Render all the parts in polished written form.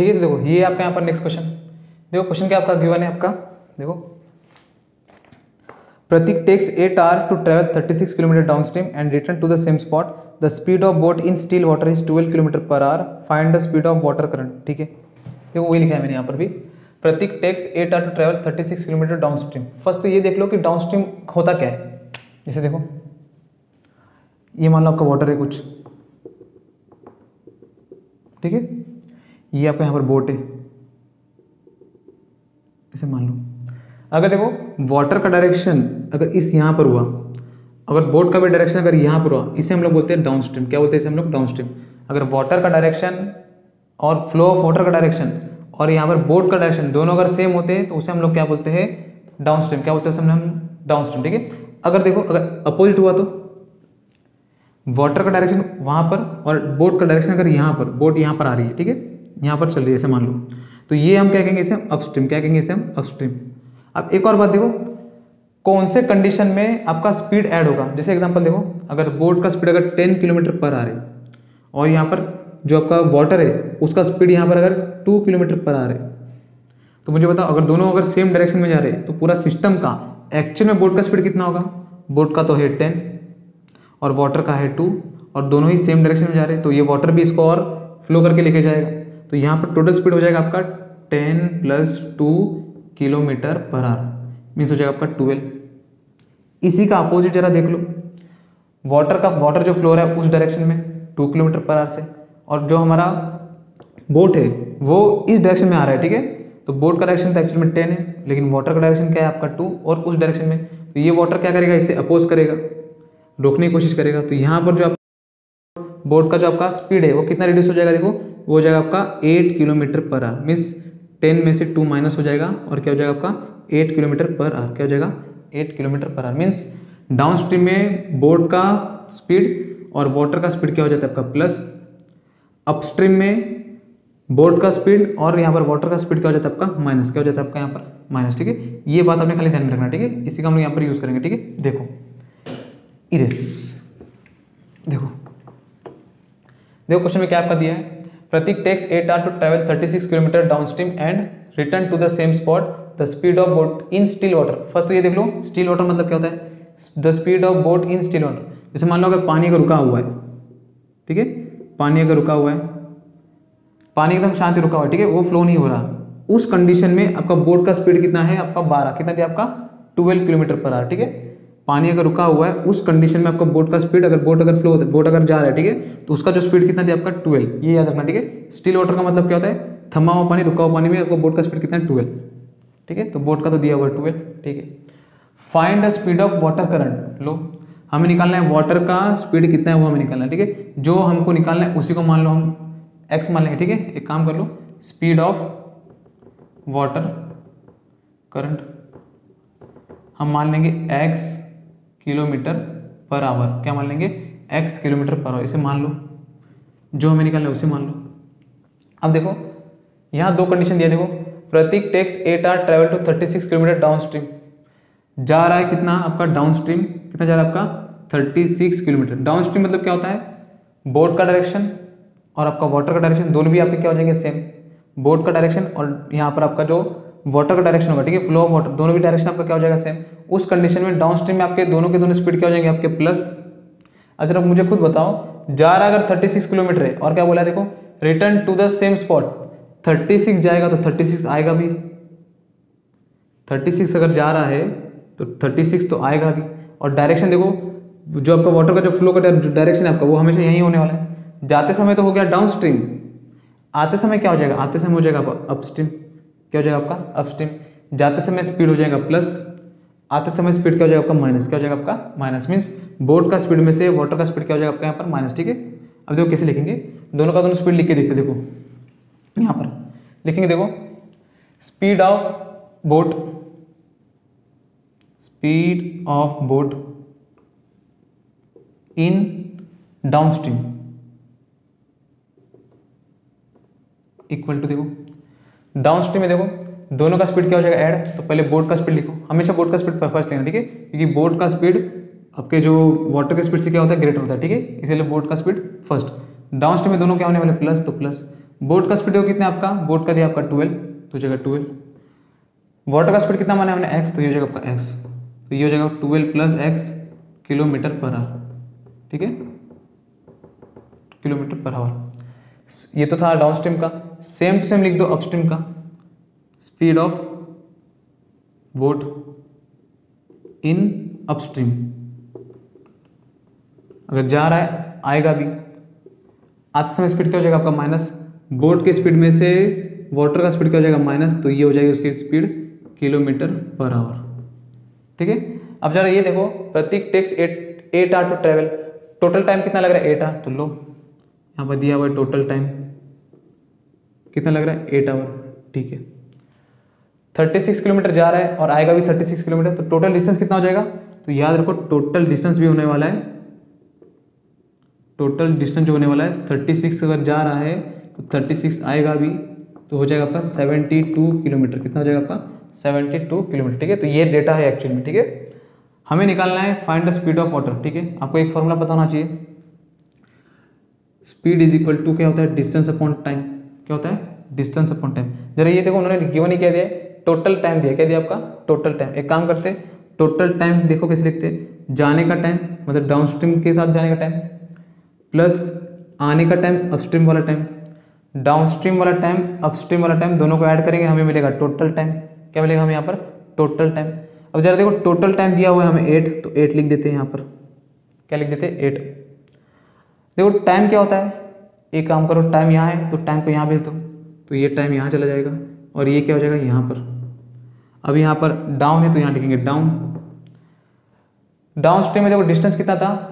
ठीक है। तो देखो ये आपका यहाँ पर नेक्स्ट क्वेश्चन, देखो क्वेश्चन क्या आपका गिवन है आपका, देखो Prateek takes 8 hours to travel 36 kilometre downstream and return to the same spot, the speed of boat in still water is 12 kilometre per hour, find the speed of water current. ठीक है, देखो वही लिखा है मैंने यहाँ पर भी, Prateek takes 8 hours to travel 36 kilometre downstream. First तो ये देख लो कि डाउन स्ट्रीम होता क्या है। जैसे देखो ये मान लो आपका वाटर है कुछ, ठीक है, ये आपका यहाँ पर बोट है, ऐसे मान लो। अगर देखो वाटर का डायरेक्शन अगर इस यहाँ पर हुआ, अगर बोट का भी डायरेक्शन अगर यहाँ पर हुआ, इसे हम लोग बोलते हैं डाउन स्ट्रीम। क्या बोलते हैं इसे हम लोग? Down stream. अगर वाटर का डायरेक्शन और फ्लो ऑफ वाटर का डायरेक्शन और यहाँ पर बोट का डायरेक्शन दोनों अगर सेम होते हैं तो उसे हम लोग क्या बोलते हैं? Down stream. क्या बोलते हैं उसे हम? Down stream. ठीक है। अगर देखो अगर अपोजिट हुआ तो वाटर का डायरेक्शन वहाँ पर और बोट का डायरेक्शन अगर यहाँ पर, बोट यहाँ पर आ रही है, ठीक है, यहाँ पर चल रही है ऐसे मान लो, तो ये हम क्या कहेंगे? इसे हम अपस्ट्रीम। क्या कहेंगे इसे हम? अपस्ट्रीम। अब एक और बात देखो, कौन से कंडीशन में आपका स्पीड ऐड होगा। जैसे एग्जांपल देखो, अगर बोट का स्पीड अगर 10 किलोमीटर पर आ रही है और यहाँ पर जो आपका वाटर है उसका स्पीड यहाँ पर अगर 2 किलोमीटर पर आ रहा है, तो मुझे बताओ अगर दोनों अगर सेम डायरेक्शन में जा रहे हैं तो पूरा सिस्टम का एक्चुअल में बोट का स्पीड कितना होगा? बोट का तो है 10 और वाटर का है 2 और दोनों ही सेम डायरेक्शन में जा रहे हैं, तो ये वाटर भी इसको और फ्लो करके लेके जाएगा। तो यहाँ पर टोटल स्पीड हो जाएगा आपका 10 + 2 किलोमीटर पर आवर, मीन्स हो जाएगा आपका 12। इसी का अपोजिट जरा देख लो, वाटर जो फ्लो रहा है उस डायरेक्शन में 2 किलोमीटर पर आवर से, और जो हमारा बोट है वो इस डायरेक्शन में आ रहा है, ठीक है। तो बोट का डायरेक्शन तो एक्चुअल में 10 है, लेकिन वाटर का डायरेक्शन क्या है आपका 2 और उस डायरेक्शन में, तो ये वाटर क्या करेगा? इसे अपोज करेगा, रोकने की कोशिश करेगा। तो यहाँ पर जो बोट का जो आपका स्पीड है वो कितना रिड्यूस हो जाएगा? देखो वो हो जाएगा आपका 8 किलोमीटर पर आवर, मीन्स 10 में से 2 माइनस हो जाएगा और क्या हो जाएगा आपका 8 किलोमीटर पर आवर। क्या हो जाएगा? 8 kilometre per our. Means down stream में बोट का स्पीड और वाटर का स्पीड क्या हो जाता है आपका प्लस, अपस्ट्रीम में बोट का स्पीड और यहाँ पर वाटर का स्पीड क्या हो जाता है आपका माइनस। क्या हो जाता है आपका यहाँ पर? माइनस। ठीक है, ये बात आपने खाली ध्यान में रखना, ठीक है, इसी का हम लोग यहाँ पर यूज करेंगे। ठीक है, देखो इरेस, देखो क्वेश्चन में क्या आपका दिया है, Prateek takes 8 hours to travel 36 kilometre downstream and return to the same spot, the speed of boat in still water. First तो ये देख लो स्टिल वाटर मतलब क्या होता है? The speed of boat in still water. जैसे मान लो अगर पानी अगर रुका हुआ है, ठीक है, पानी अगर रुका हुआ है, पानी एकदम शांत रुका हुआ है, ठीक है, वो फ्लो नहीं हो रहा, उस कंडीशन में आपका बोट का स्पीड कितना है? आपका 12, कितना दिया आपका? 12 किलोमीटर पर आवर। ठीक है, पानी अगर रुका हुआ है उस कंडीशन में आपका बोट का स्पीड, अगर बोट अगर फ्लो होता है, बोट अगर जा रहा है, ठीक है, तो उसका जो स्पीड कितना दिया आपका? 12। ये याद रखना। ठीक है, स्टिल वाटर का मतलब क्या होता है? थमा हुआ पानी, रुका हुआ पानी में आपका बोट का स्पीड कितना है? 12। ठीक है, तो बोट का तो दिया हुआ 12। ठीक है, find the speed of water current. लो हमें निकालना है वाटर का स्पीड कितना है वो हमें निकालना है। ठीक है, जो हमको निकालना है उसी को मान लो हम x मान लेंगे। ठीक है, एक काम कर लो, स्पीड ऑफ वाटर करंट हम मान लेंगे x किलोमीटर पर आवर। क्या मान लेंगे? x kilometre per our. इसे मान लो, जो हमें निकालना है उसे मान लो। अब देखो यहाँ दो कंडीशन दिया, देखो Prateek takes 8 hours travel to 36 kilometre downstream. जा रहा है कितना आपका डाउन स्ट्रीम? कितना जा रहा है आपका? 36 किलोमीटर। डाउन स्ट्रीम मतलब क्या होता है? बोट का डायरेक्शन और आपका वाटर का डायरेक्शन दोनों भी आपके क्या हो जाएंगे? सेम। बोट का डायरेक्शन और यहाँ पर आपका जो वाटर का डायरेक्शन होगा, ठीक है, फ्लो ऑफ वाटर, दोनों भी डायरेक्शन आपका क्या हो जाएगा? सेम। उस कंडीशन में डाउन स्ट्रीम में आपके दोनों के दोनों स्पीड क्या हो जाएंगे? आपके प्लस। अच्छा अब मुझे खुद बताओ, जा रहा अगर 36 किलोमीटर है और क्या बोला है? देखो return to the same spot, 36 जाएगा तो 36 आएगा भी, 36 अगर जा रहा है तो 36 तो आएगा भी। और डायरेक्शन देखो, जो आपका वाटर का जो फ्लो का डायरेक्शन है आपका वो हमेशा यही होने वाला है। जाते समय तो हो गया डाउन स्ट्रीम, आते समय क्या हो जाएगा? आते समय हो जाएगा अपस्ट्रीम। क्या हो जाएगा आपका? अपस्ट्रीम। जाते समय स्पीड हो जाएगा प्लस, आते समय स्पीड क्या हो जाएगा आपका? माइनस। क्या हो जाएगा आपका? माइनस। मीन्स बोट का स्पीड में से वाटर का स्पीड क्या हो जाएगा आपका यहाँ पर? माइनस। ठीक है, अब देखो कैसे लिखेंगे, दोनों का दोनों स्पीड लिख के देखते। देखो यहाँ पर लिखेंगे, देखो speed of boat, speed of boat in downstream equal to, देखो डाउन स्ट्रीम में देखो दोनों का स्पीड क्या हो जाएगा? ऐड। तो पहले बोट का स्पीड लिखो, हमेशा बोट का स्पीड फर्स्ट लेना, ठीक है, क्योंकि बोट का स्पीड आपके जो वाटर के स्पीड से क्या होता है? ग्रेटर होता है। ठीक है, इसीलिए बोट का स्पीड फर्स्ट। डाउन स्ट्रीम में दोनों क्या होने वाले? प्लस, तो प्लस। बोट का स्पीड कितना है आपका, बोट का दिया आपका 12, तो हो जाएगा 12। वाटर का स्पीड कितना माना हमने x, तो ये हो जाएगा आपका x, तो ये हो जाएगा 12 plus x kilometre per our, ठीक है, किलोमीटर पर आवर। ये तो था डाउनस्ट्रीम का। सेम टू सेम लिख दो अपस्ट्रीम का। Speed of boat in upstream, अगर जा रहा है आएगा भी, आते समय स्पीड क्या हो जाएगा आपका माइनस, बोट की स्पीड में से वाटर का स्पीड क्या हो जाएगा माइनस, तो ये हो जाएगी उसकी स्पीड किलोमीटर पर आवर, ठीक है। अब जरा ये देखो, Prateek takes 8 hour to travel, total time कितना लग रहा है 8 आवर, तो लो यहाँ पर दिया हुआ है टोटल टाइम कितना लग रहा है 8 आवर, ठीक है। 36 किलोमीटर जा रहा है और आएगा भी 36 किलोमीटर, तो टोटल डिस्टेंस कितना हो जाएगा, तो याद रखो टोटल डिस्टेंस भी होने वाला है, टोटल डिस्टेंस जो होने वाला है 36 अगर जा रहा है तो 36 आएगा भी, तो हो जाएगा आपका 72 किलोमीटर, कितना हो जाएगा आपका 72 किलोमीटर, ठीक है। तो ये डेटा है एक्चुअल में, ठीक है। हमें निकालना है find the speed of water, ठीक है। आपको एक फॉर्मूला पता होना चाहिए, स्पीड इज इक्वल टू क्या होता है, डिस्टेंस अपॉन टाइम, क्या होता है डिस्टेंस अपॉन टाइम। जरा ये देखो उन्होंने गिवन ही क्या दिया, टोटल टाइम दिया, क्या दिया आपका टोटल टाइम। एक काम करते टोटल टाइम देखो कैसे लिखते, जाने का टाइम मतलब डाउनस्ट्रीम के साथ जाने का टाइम प्लस आने का टाइम अपस्ट्रीम वाला टाइम, डाउनस्ट्रीम वाला टाइम अपस्ट्रीम वाला टाइम, दोनों को ऐड करेंगे हमें मिलेगा टोटल टाइम। क्या मिलेगा हमें यहाँ पर टोटल टाइम। अब जरा देखो टोटल टाइम दिया हुआ है हमें 8, तो 8 लिख देते हैं यहाँ पर, क्या लिख देते हैं 8। देखो टाइम क्या होता है, एक काम करो टाइम यहाँ है तो टाइम को यहाँ भेज दो, तो ये टाइम यहाँ चला जाएगा और ये क्या हो जाएगा यहाँ पर। अब यहाँ पर डाउन है तो यहाँ लिखेंगे डाउन। डाउन स्ट्रीम में देखो डिस्टेंस कितना था,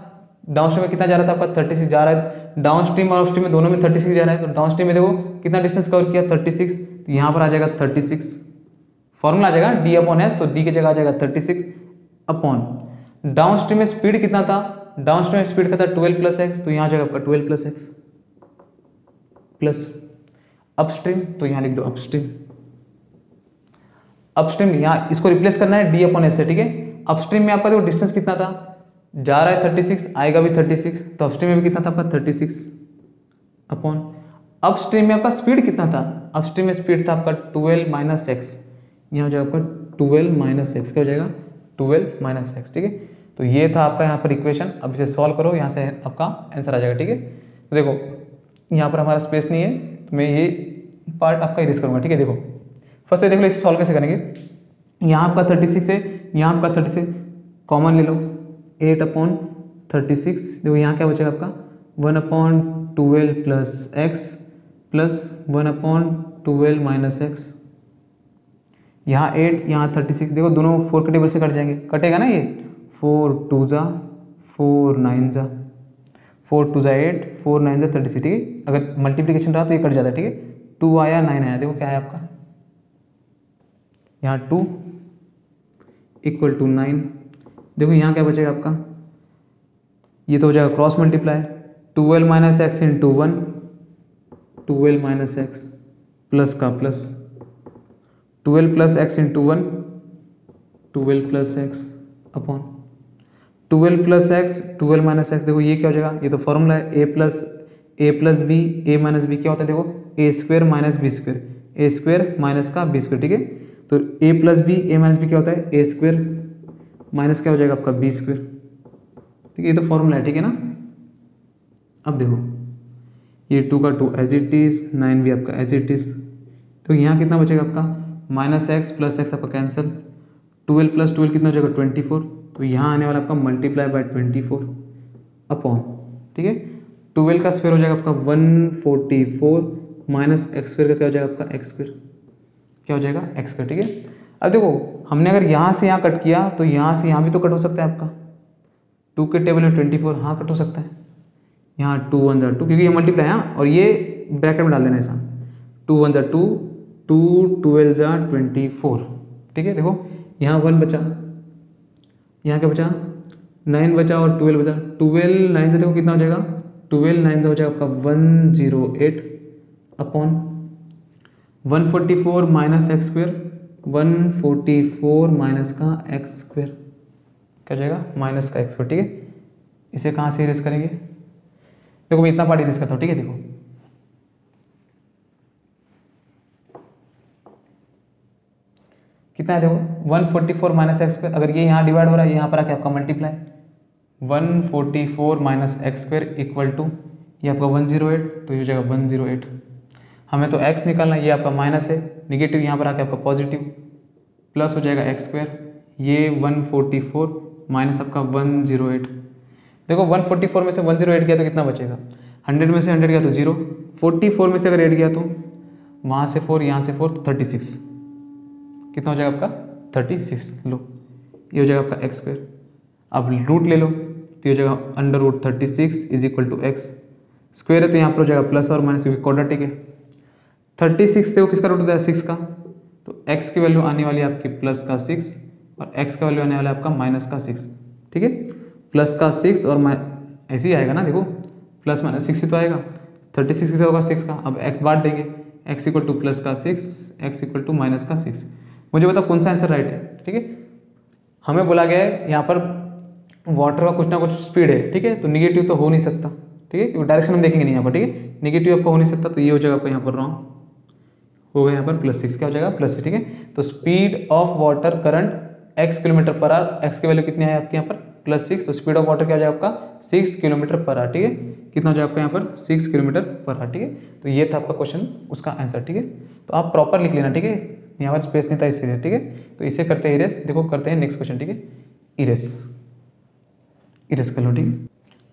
डाउन स्ट्रीम में कितना जा रहा था आपका 36 जा रहा है, डाउन स्ट्रीम और अपस्ट्रीम में दोनों में 36 जा रहा है, तो डाउन स्ट्रीम में देखो कितना डिस्टेंस कवर किया 36, तो यहाँ पर आ जाएगा 36, फॉर्मूला आ जाएगा d अपॉन एस, तो d की जगह आ जाएगा 36 अपॉन डाउन स्ट्रीम में स्पीड कितना था, डाउन स्ट्रीम में स्पीड का था 12 प्लस एक्स, तो यहाँ आ जाएगा आपका 12 प्लस एक्स प्लस अपस्ट्रीम, तो यहाँ लिख दो अपस्ट्रीम। अपस्ट्रीम यहाँ इसको रिप्लेस करना है d अपॉन एस से, ठीक है। अपस्ट्रीम में आपका देखो डिस्टेंस कितना था, जा रहा है 36 आएगा भी 36, तो अपस्ट्रीम में भी कितना था आपका 36 अपॉन अपस्ट्रीम में आपका स्पीड कितना था, अपस्ट्रीम में स्पीड था आपका 12 माइनस एक्स, यहाँ हो जाएगा आपका 12 माइनस एक्स, क्या हो जाएगा 12 माइनस एक्स, ठीक है। तो ये था आपका यहाँ पर इक्वेशन। अब इसे सॉल्व करो, यहाँ से आपका आंसर आ जाएगा, ठीक है। तो देखो यहाँ पर हमारा स्पेस नहीं है तो मैं ये पार्ट आपका इरेज करूँगा, ठीक है। देखो फर्स्ट देख लो इसे सॉल्व कैसे करेंगे, यहाँ आपका 36 है, यहाँ आपका 36 कॉमन ले लो, 8 अपॉन 36, देखो यहाँ क्या बचेगा आपका 1 upon 12 plus x plus 1 upon 12 minus x, यहाँ 8 यहाँ 36, देखो दोनों 4 के टेबल से कट जाएंगे, कटेगा ना ये 4 2 जा 4 9 जा 4 2 जा 8 4 9 जा 36, ठीक है। अगर मल्टीप्लिकेशन रहा तो ये कट जाता है, ठीक है। 2 आया 9 आया, देखो क्या है आपका यहाँ 2 इक्वल टू 9, देखो यहाँ क्या बचेगा आपका, ये तो हो जाएगा cross multiply 12 minus X into 1, 12 minus X plus का plus 12 plus X into 1, 12 plus X upon 12 plus X 12 minus X, देखो ये क्या हो जाएगा, ये तो फॉर्मूला है A plus B A minus B, क्या होता है देखो A square minus B square, A square minus का बी स्क्वेयर, ठीक है। तो A plus B A minus B क्या होता है ए स्क्वेयर माइनस क्या हो जाएगा आपका बी स्क्वेयर, ठीक है। ये तो फॉर्मूला है, ठीक है ना। अब देखो ये 2 का 2 एज इट इज, 9 भी आपका एज इट इज, तो यहाँ कितना बचेगा आपका माइनस एक्स प्लस एक्स आपका कैंसिल, 12 प्लस 12 कितना हो जाएगा 24, तो यहाँ आने वाला आपका मल्टीप्लाई बाय 24 अपॉन, ठीक है। 12 का स्क्वायर हो जाएगा आपका 144 माइनस एक्स स्क्वायर का क्या हो जाएगा आपका एक्स स्क्वायर, क्या हो जाएगा एक्स स्क्वायर, ठीक है। अब देखो हमने अगर यहाँ से यहाँ कट किया तो यहाँ से यहाँ भी तो कट हो सकता है आपका, 2 के टेबल में 24 हाँ कट हो सकता है, यहाँ 2 1 जा 2 क्योंकि ये मल्टीप्लाई है, और ये ब्रैकेट में डाल देना ऐसा 2 1 जा 2 2 12 जा 24, ठीक है। देखो यहाँ 1 बचा, यहाँ क्या बचा 9 बचा और 12 बचा, 12 9 से देखो कितना हो जाएगा 12 9 से हो जाएगा आपका 108 upon 144 minus x square, 144 minus का एक्स स्क्वेयर क्या हो जाएगा माइनस का एक्स स्क्वेयर, ठीक है। इसे कहाँ से इरेज करेंगे, देखो मैं इतना पार्ट इरेज करता हूँ, ठीक है। देखो कितना है देखो 144 माइनस एक्स स्क्वायर, अगर ये यहाँ डिवाइड हो रहा है यहाँ पर आके आपका multiply 144 minus x square equal to ये आपका 108, तो ये हो जाएगा 108। हमें तो x निकालना है, ये आपका माइनस है, निगेटिव यहाँ पर आके आपका पॉजिटिव, प्लस हो जाएगा एक्स स्क्वायर, ये 144 माइनस आपका 108। देखो 144 में से 108 गया तो कितना बचेगा, 100 में से 100 गया तो 0, 44 में से अगर 8 गया तो वहाँ से 4 यहाँ से 4 तो 36, कितना हो जाएगा आपका 36। लो ये हो जाएगा आपका एक्स स्क्वायर। अब रूट ले लो तो ये हो जाएगा √36 is equal to x square है, तो यहाँ पर हो जाएगा प्लस और माइनस क्योंकि क्वाड्रेटिक है। 36 देखो किसका रूट होता है 6 का, तो x की वैल्यू आने वाली है आपकी प्लस का 6 और x का वैल्यू आने वाला है आपका माइनस का 6, ठीक है। प्लस का 6 और ऐसे ही आएगा ना, देखो प्लस माइनस 6 ही तो आएगा, 36 किसका होगा 6 का, अब x बांट देंगे, x इक्वल टू प्लस का 6 x इक्वल टू माइनस का 6। मुझे बताओ कौन सा आंसर राइट है, ठीक है। हमें बोला गया है यहाँ पर वाटर का कुछ ना कुछ स्पीड है, ठीक है, तो निगेटिव तो हो नहीं सकता, ठीक है, क्योंकि डायरेक्शन हम देखेंगे नहीं यहाँ पर, ठीक है, निगेटिव आपका हो नहीं सकता, तो ये हो जाएगा आपका यहाँ पर रॉन्ग हो गया, यहाँ पर +6 क्या हो जाएगा +6, ठीक है। तो speed of water current x kilometre per our, x की वैल्यू कितनी है आपके यहाँ पर +6, तो स्पीड ऑफ वाटर क्या हो जाएगा आपका 6 किलोमीटर पर आवर, ठीक है, कितना हो जाएगा आपका यहाँ पर 6 किलोमीटर पर आवर, ठीक है। तो ये था आपका क्वेश्चन, उसका आंसर, ठीक है। तो आप प्रॉपर लिख लेना, ठीक है, यहाँ पर स्पेस नहीं था इसलिए, ठीक है। तो इसे करते हैं इरेस, देखो करते हैं नेक्स्ट क्वेश्चन, ठीक है, इरेस कर लो,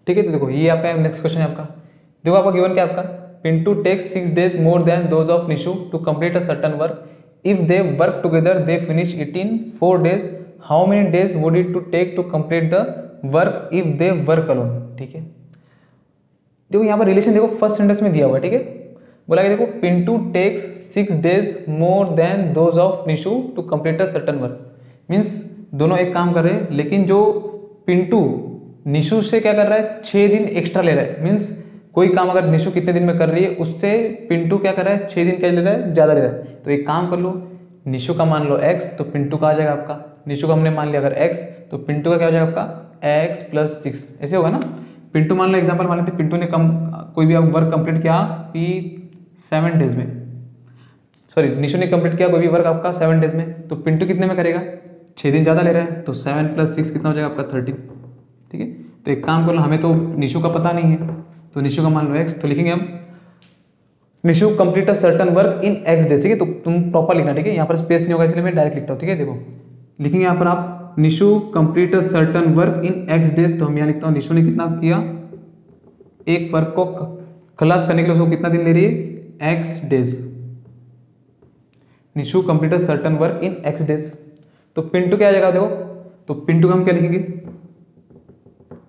ठीक है। तो देखो ये आपका नेक्स्ट क्वेश्चन है आपका, देखो आपका गिवन क्या है आपका, Pinto takes 6 days more than those of Nishu to complete a certain work. If they work together, they finish it in 4 days. How many days would it to take to complete the work if they work alone? ठीक है, देखो यहाँ पर relation देखो first sentence में दिया हुआ है, ठीक है। बोला कि देखो Pinto takes 6 days more than those of Nishu to complete a certain work. Means दोनों एक काम कर रहे हैं, लेकिन जो पिंटू निशु से क्या कर रहा है 6 दिन एक्स्ट्रा ले रहा है। मीन्स कोई काम अगर निशु कितने दिन में कर रही है उससे पिंटू क्या कर रहा है 6 दिन क्या ले रहा है ज़्यादा ले रहा है। तो एक काम कर लो, निशु का मान लो x, तो पिंटू का आ जाएगा आपका, निशु का हमने मान लिया अगर x, तो पिंटू का क्या हो जाएगा आपका x + 6, ऐसे होगा ना। पिंटू मान लो, एग्जाम्पल मान लेते, पिंटू ने कोई भी आप वर्क कंप्लीट किया कि 7 डेज में, सॉरी निशु ने कंप्लीट किया कोई भी वर्क आपका 7 डेज में, तो पिंटू कितने में करेगा 6 दिन ज़्यादा ले रहा है, तो 7 + 6 कितना हो जाएगा आपका 13, ठीक है। तो एक काम कर लो, हमें तो निशु का पता नहीं है, तो निशु का मान लो x, तो लिखेंगे हम Nishu complete a certain work in x days, ठीक है। तो तुम प्रॉपर लिखना, ठीक है, यहाँ पर स्पेस नहीं होगा इसलिए मैं डायरेक्ट लिखता हूँ, ठीक है। देखो लिखेंगे यहाँ पर आप Nishu complete a certain work in x days, तो हम यहाँ लिखता हूँ निशु ने कितना किया, एक वर्क को खलास करने के लिए उसको कितना दिन ले रही है x days. Nishu complete a certain work in x days, तो पिंटू क्या आ जाएगा देखो, तो पिंटू का हम क्या लिखेंगे,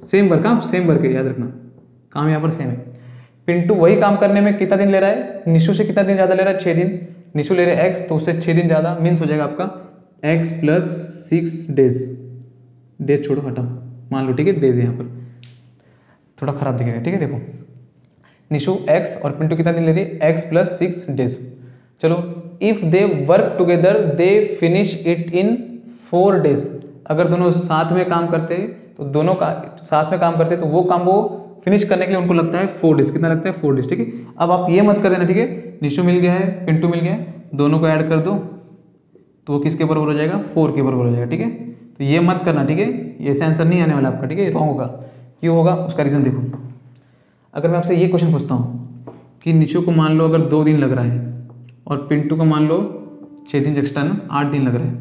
सेम वर्क, हाँ सेम वर्क है, याद रखना काम यहाँ पर सेम है। पिंटू वही काम करने में कितना दिन ले रहा है, निशु से कितना दिन ज़्यादा ले रहा है 6 दिन, निशु ले रहा है x, तो उससे 6 दिन ज़्यादा, मीन्स हो जाएगा आपका x + 6 डेज, डेज छोड़ो हटाओ, मान लो ठीक है डेज यहाँ पर थोड़ा खराब दिखेगा, ठीक है। देखो निशु x और पिंटू कितना दिन ले रही है x + 6 डेज। चलो if they work together they finish it in 4 days, अगर दोनों साथ में काम करते तो दोनों का साथ में काम करते तो वो काम वो फिनिश करने के लिए उनको लगता है 4 डेज, कितना लगता है 4 डेज, ठीक है। अब आप ये मत कर देना, ठीक है, निशु मिल गया है पिंटू मिल गया है, दोनों को ऐड कर दो तो वो किसके बराबर हो जाएगा 4 के बराबर हो जाएगा, ठीक है। तो ये मत करना, ठीक है, ऐसे आंसर नहीं आने वाला आपका, ठीक है, रॉन्ग होगा। क्यों होगा उसका रीज़न देखो, अगर मैं आपसे ये क्वेश्चन पूछता हूँ कि निशु को मान लो अगर 2 दिन लग रहा है और पिंटू को मान लो 6 दिन एक्स्ट्रा ना 8 दिन लग रहा है,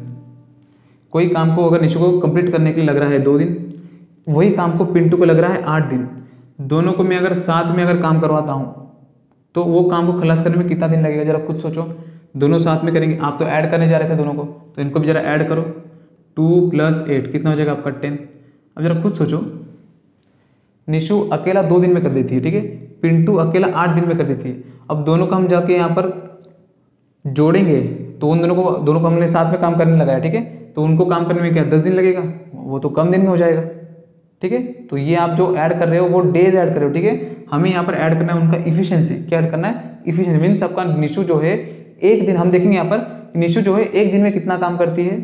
कोई काम को अगर निशु को कंप्लीट करने के लिए लग रहा है 2 दिन, वही काम को पिंटू को लग रहा है 8 दिन, दोनों को मैं अगर साथ में अगर काम करवाता हूँ तो वो काम को खलास करने में कितना दिन लगेगा, जरा खुद सोचो। दोनों साथ में करेंगे, आप तो ऐड करने जा रहे थे दोनों को, तो इनको भी जरा ऐड करो, 2 + 8 कितना हो जाएगा आपका 10। अब जरा खुद सोचो, निशु अकेला 2 दिन में कर देती है, ठीक है, पिंटू अकेला 8 दिन में कर देती है। अब दोनों को हम जाके यहाँ पर जोड़ेंगे तो उन दोनों को हमने साथ में काम करने लगाया, ठीक है, तो उनको काम करने में क्या 10 दिन लगेगा, वो तो कम दिन में हो जाएगा, ठीक है। तो ये आप जो ऐड कर रहे हो वो डेज ऐड कर रहे हो, ठीक है, हमें यहाँ पर ऐड करना है उनका इफिशियंसी, क्या ऐड करना है इफिशियंसी, मीन्स आपका निशु जो है एक दिन, हम देखेंगे यहाँ पर निशु जो है एक दिन में कितना काम करती है,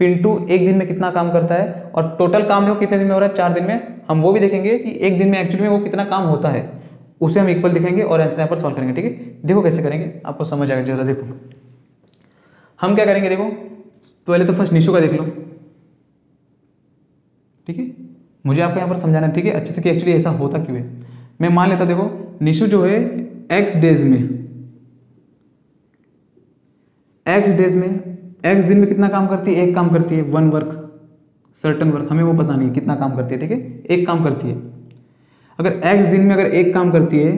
पिंटू एक दिन में कितना काम करता है, और टोटल काम देखो कितने दिन में हो रहा है 4 दिन में, हम वो भी देखेंगे कि एक दिन में एक्चुअली में वो कितना काम होता है, उसे हम इक्वल दिखाएंगे और आंसर यहाँ पर सॉल्व करेंगे, ठीक है। देखो कैसे करेंगे आपको समझ आएगा, जरा देखो हम क्या करेंगे, देखो तो पहले तो फर्स्ट निशु का देख लो, ठीक है। मुझे आपको यहाँ पर समझाना है, ठीक है, अच्छे से कि एक्चुअली ऐसा होता क्यों है। मैं मान लेता, देखो निशु जो है एक्स डेज में एक्स दिन में कितना काम करती है, एक काम करती है, वन वर्क, सर्टन वर्क, हमें वो पता नहीं कितना काम करती है, ठीक है, एक काम करती है। अगर एक्स दिन में अगर एक काम करती है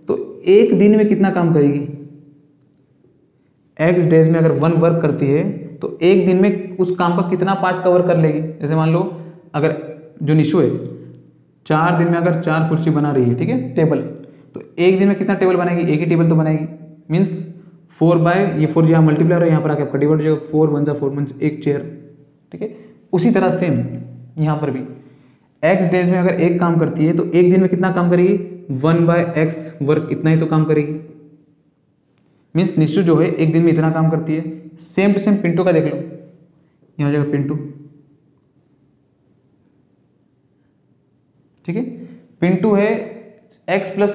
तो एक दिन में कितना काम करेगी, एक्स डेज में अगर वन वर्क करती है तो एक दिन में उस काम का कितना पार्ट कवर कर लेगी। जैसे मान लो अगर जो निशु है 4 दिन में अगर 4 कुर्सी बना रही है, ठीक है, टेबल, तो एक दिन में कितना टेबल बनाएगी, एक ही टेबल तो बनाएगी। मीन्स 4 बाय ये 4 यहाँ मल्टीप्लाई है, यहाँ पर आके आपका डिवाइड हो जाएगा, 4 1 जा 4 मीन्स एक चेयर, ठीक है। उसी तरह सेम यहाँ पर भी एक्स डेज में अगर एक काम करती है तो एक दिन में कितना काम करेगी, 1 बाय एक्स वर्क, इतना ही तो काम करेगी। मीन्स निशु जो है एक दिन में इतना काम करती है। सेम टू सेम पिंटू का देख लो, यहाँ हो जाएगा पिंटू, ठीक है। पिंटू है x प्लस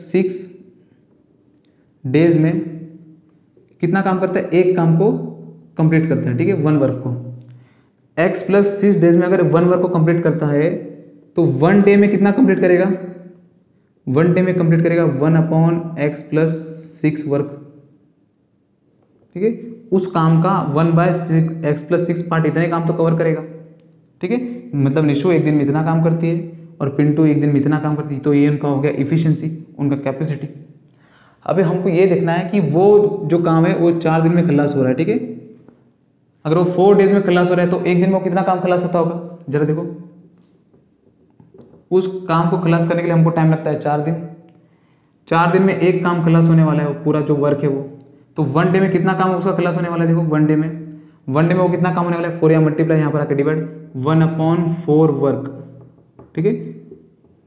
सिक्स डेज में कितना काम करता है, एक काम को कंप्लीट करता है, ठीक है, वन वर्क को। x प्लस 6 डेज में अगर वन वर्क को कंप्लीट करता है तो वन डे में कितना कंप्लीट करेगा, वन डे में कंप्लीट करेगा 1/x प्लस 6 वर्क, ठीक है। उस काम का 1/x प्लस 6 पार्ट, इतने काम तो कवर करेगा, ठीक है। मतलब निशु एक दिन में इतना काम करती है और पिंटू एक दिन में इतना काम करती है, तो ये उनका हो गया इफिशियंसी, उनका कैपेसिटी। अभी हमको ये देखना है कि वो जो काम है वो 4 दिन में खल्लास हो रहा है, ठीक है। अगर वो 4 डेज में खल्लास हो रहा है तो एक दिन में वो कितना काम खल्लास होता होगा, जरा देखो। उस काम को खल्लास करने के लिए हमको टाइम लगता है 4 दिन। 4 दिन में एक काम खल्लास होने वाला है, वो पूरा जो वर्क है वो, तो वन डे में कितना काम उसका खल्लास होने वाला है, देखो वन डे में वो कितना काम होने वाला है, 4 या मल्टीप्लाई यहाँ पर आकर डिवाइड, 1/4 वर्क, ठीक है,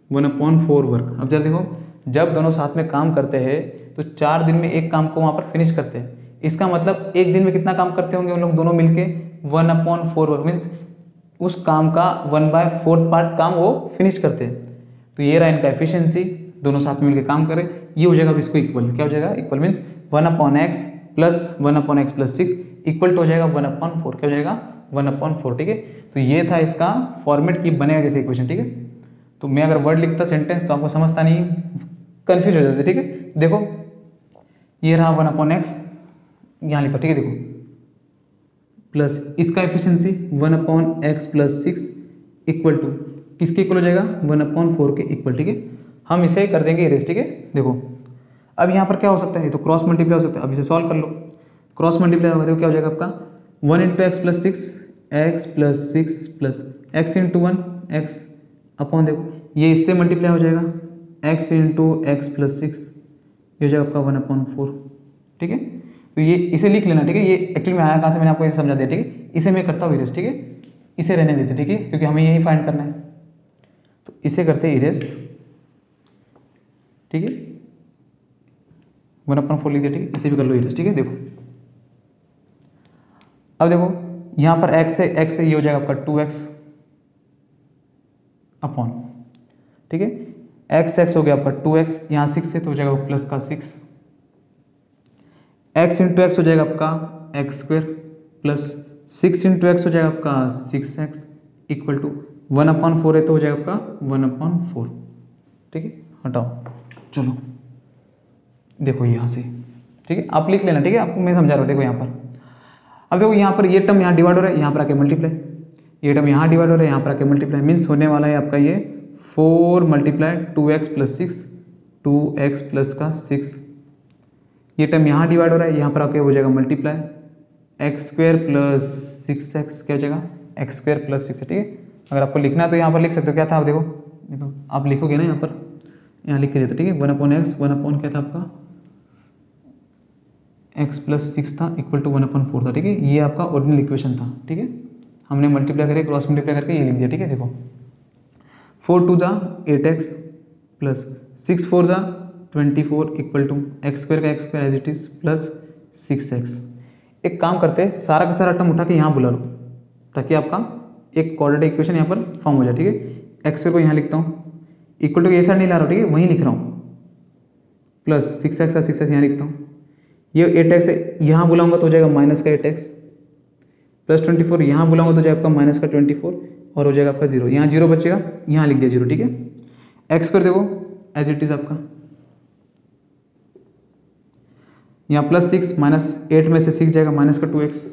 1/4 वर्क। अब जरा देखो, जब दोनों साथ में काम करते हैं तो 4 दिन में एक काम को वहाँ पर फिनिश करते हैं। इसका मतलब एक दिन में कितना काम करते होंगे उन लोग दोनों मिलके, 1/4 वर्क, मीन्स उस काम का 1/4 पार्ट काम वो फिनिश करते हैं। तो ये रहा इनका एफिशिएंसी, दोनों साथ में मिलकर काम करें, ये हो जाएगा अब इसको इक्वल, क्या हो जाएगा equal, means 1/x plus 1/x plus 6 equal to हो जाएगा 1/4, क्या हो जाएगा 1/4, ठीक है। तो ये था इसका फॉर्मेट की बनेगा जैसे इक्वेशन, ठीक है। तो मैं अगर वर्ड लिखता सेंटेंस तो आपको समझता नहीं, कंफ्यूज हो जाते, ठीक है। देखो ये रहा 1/x यहाँ लिखा, ठीक है, देखो प्लस इसका efficiency 1/x plus 6 equal to किसके इक्वल हो जाएगा, 1/4 के इक्वल, ठीक है। हम इसे कर देंगे इरेज, ठीक है। देखो अब यहाँ पर क्या हो सकता है, तो क्रॉस मल्टीप्लाई हो सकता है, अब इसे सॉल्व कर लो। क्रॉस मल्टीप्लाई होगा, देखो क्या हो जाएगा आपका 1 × x plus 6 x plus 6 plus x × 1 x upon, देखो ये इससे मल्टीप्लाई हो जाएगा x × x प्लस 6, ये हो जाएगा आपका 1/4, ठीक है। तो ये इसे लिख लेना, ठीक है। ये एक्चुअली में आया कहाँ से, मैंने आपको ये समझा दिया, ठीक है। इसे मैं करता हूँ इरेज, ठीक है, इसे रहने देते, ठीक है, क्योंकि हमें यही फाइंड करना है। तो इसे करते हैं इरेज, ठीक है, 1/4 लिख दिया, ठीक है। इसे भी कर लो इरेज, ठीक है। देखो अब देखो यहाँ पर x से ये हो जाएगा आपका 2x अपॉन, ठीक है, x हो गया आपका 2x, यहाँ 6 से तो हो जाएगा प्लस का 6, x × x हो जाएगा आपका x² प्लस 6 × x हो जाएगा आपका 6x इक्वल टू 1/4 है तो हो जाएगा आपका 1/4, ठीक है। हटाओ, चलो देखो यहाँ से, ठीक है, आप लिख लेना, ठीक है, आपको मैं समझा रहा हूँ। देखो यहाँ पर, अब देखो यहाँ पर ये टर्म यहाँ डिवाइड हो रहा है, यहाँ पर आके मल्टीप्लाई, ये टर्म यहाँ डिवाइड हो रहा है, यहाँ पर आके मल्टीप्लाई, मीन्स होने वाला है आपका ये 4 × 2x प्लस 6, 2x प्लस का 6, ये टर्म यहाँ डिवाइड हो रहा है, यहाँ पर आके हो जाएगा मल्टीप्लाई, x² प्लस 6x, क्या हो जाएगा x² प्लस 6, ठीक है। अगर आपको लिखना है तो यहाँ पर लिख सकते हो, क्या था, आप देखो आप लिखोगे ना यहाँ पर, यहाँ लिख के देते, ठीक है, 1/x 1 क्या था आपका x प्लस 6 था इक्वल टू 1/4 था, ठीक है। ये आपका ओरिजिनल इक्वेशन था, ठीक है। हमने मल्टीप्लाई करके क्रॉस मल्टीप्लाई करके ये लिख दिया, ठीक है। देखो 4 2 जा 8x प्लस 6 4 जा 24 इक्वल टू x² का x² as it is plus 6x। एक काम करते हैं, सारा का सारा टर्म उठा के यहाँ बुला लो ताकि आपका एक क्वाड्रेटिक इक्वेशन यहाँ पर फॉर्म हो जाए, ठीक है। x² को यहाँ लिखता हूँ इक्वल टू ये साइड नहीं ला रहा हूँ, ठीक है, वहीं लिख रहा हूँ, प्लस 6x का 6x यहाँ लिखता हूँ, ये 8x यहाँ बुलाऊंगा तो हो जाएगा माइनस का 8x प्लस 24, यहाँ बुलाऊंगा तो जाएगा आपका माइनस का 24 और हो जाएगा आपका 0, यहाँ 0 बचेगा, यहाँ लिख दिया 0, ठीक है। एक्स कर देखो एज इट इज़ आपका, यहाँ +6 -8 में से 6 जाएगा माइनस का 2x,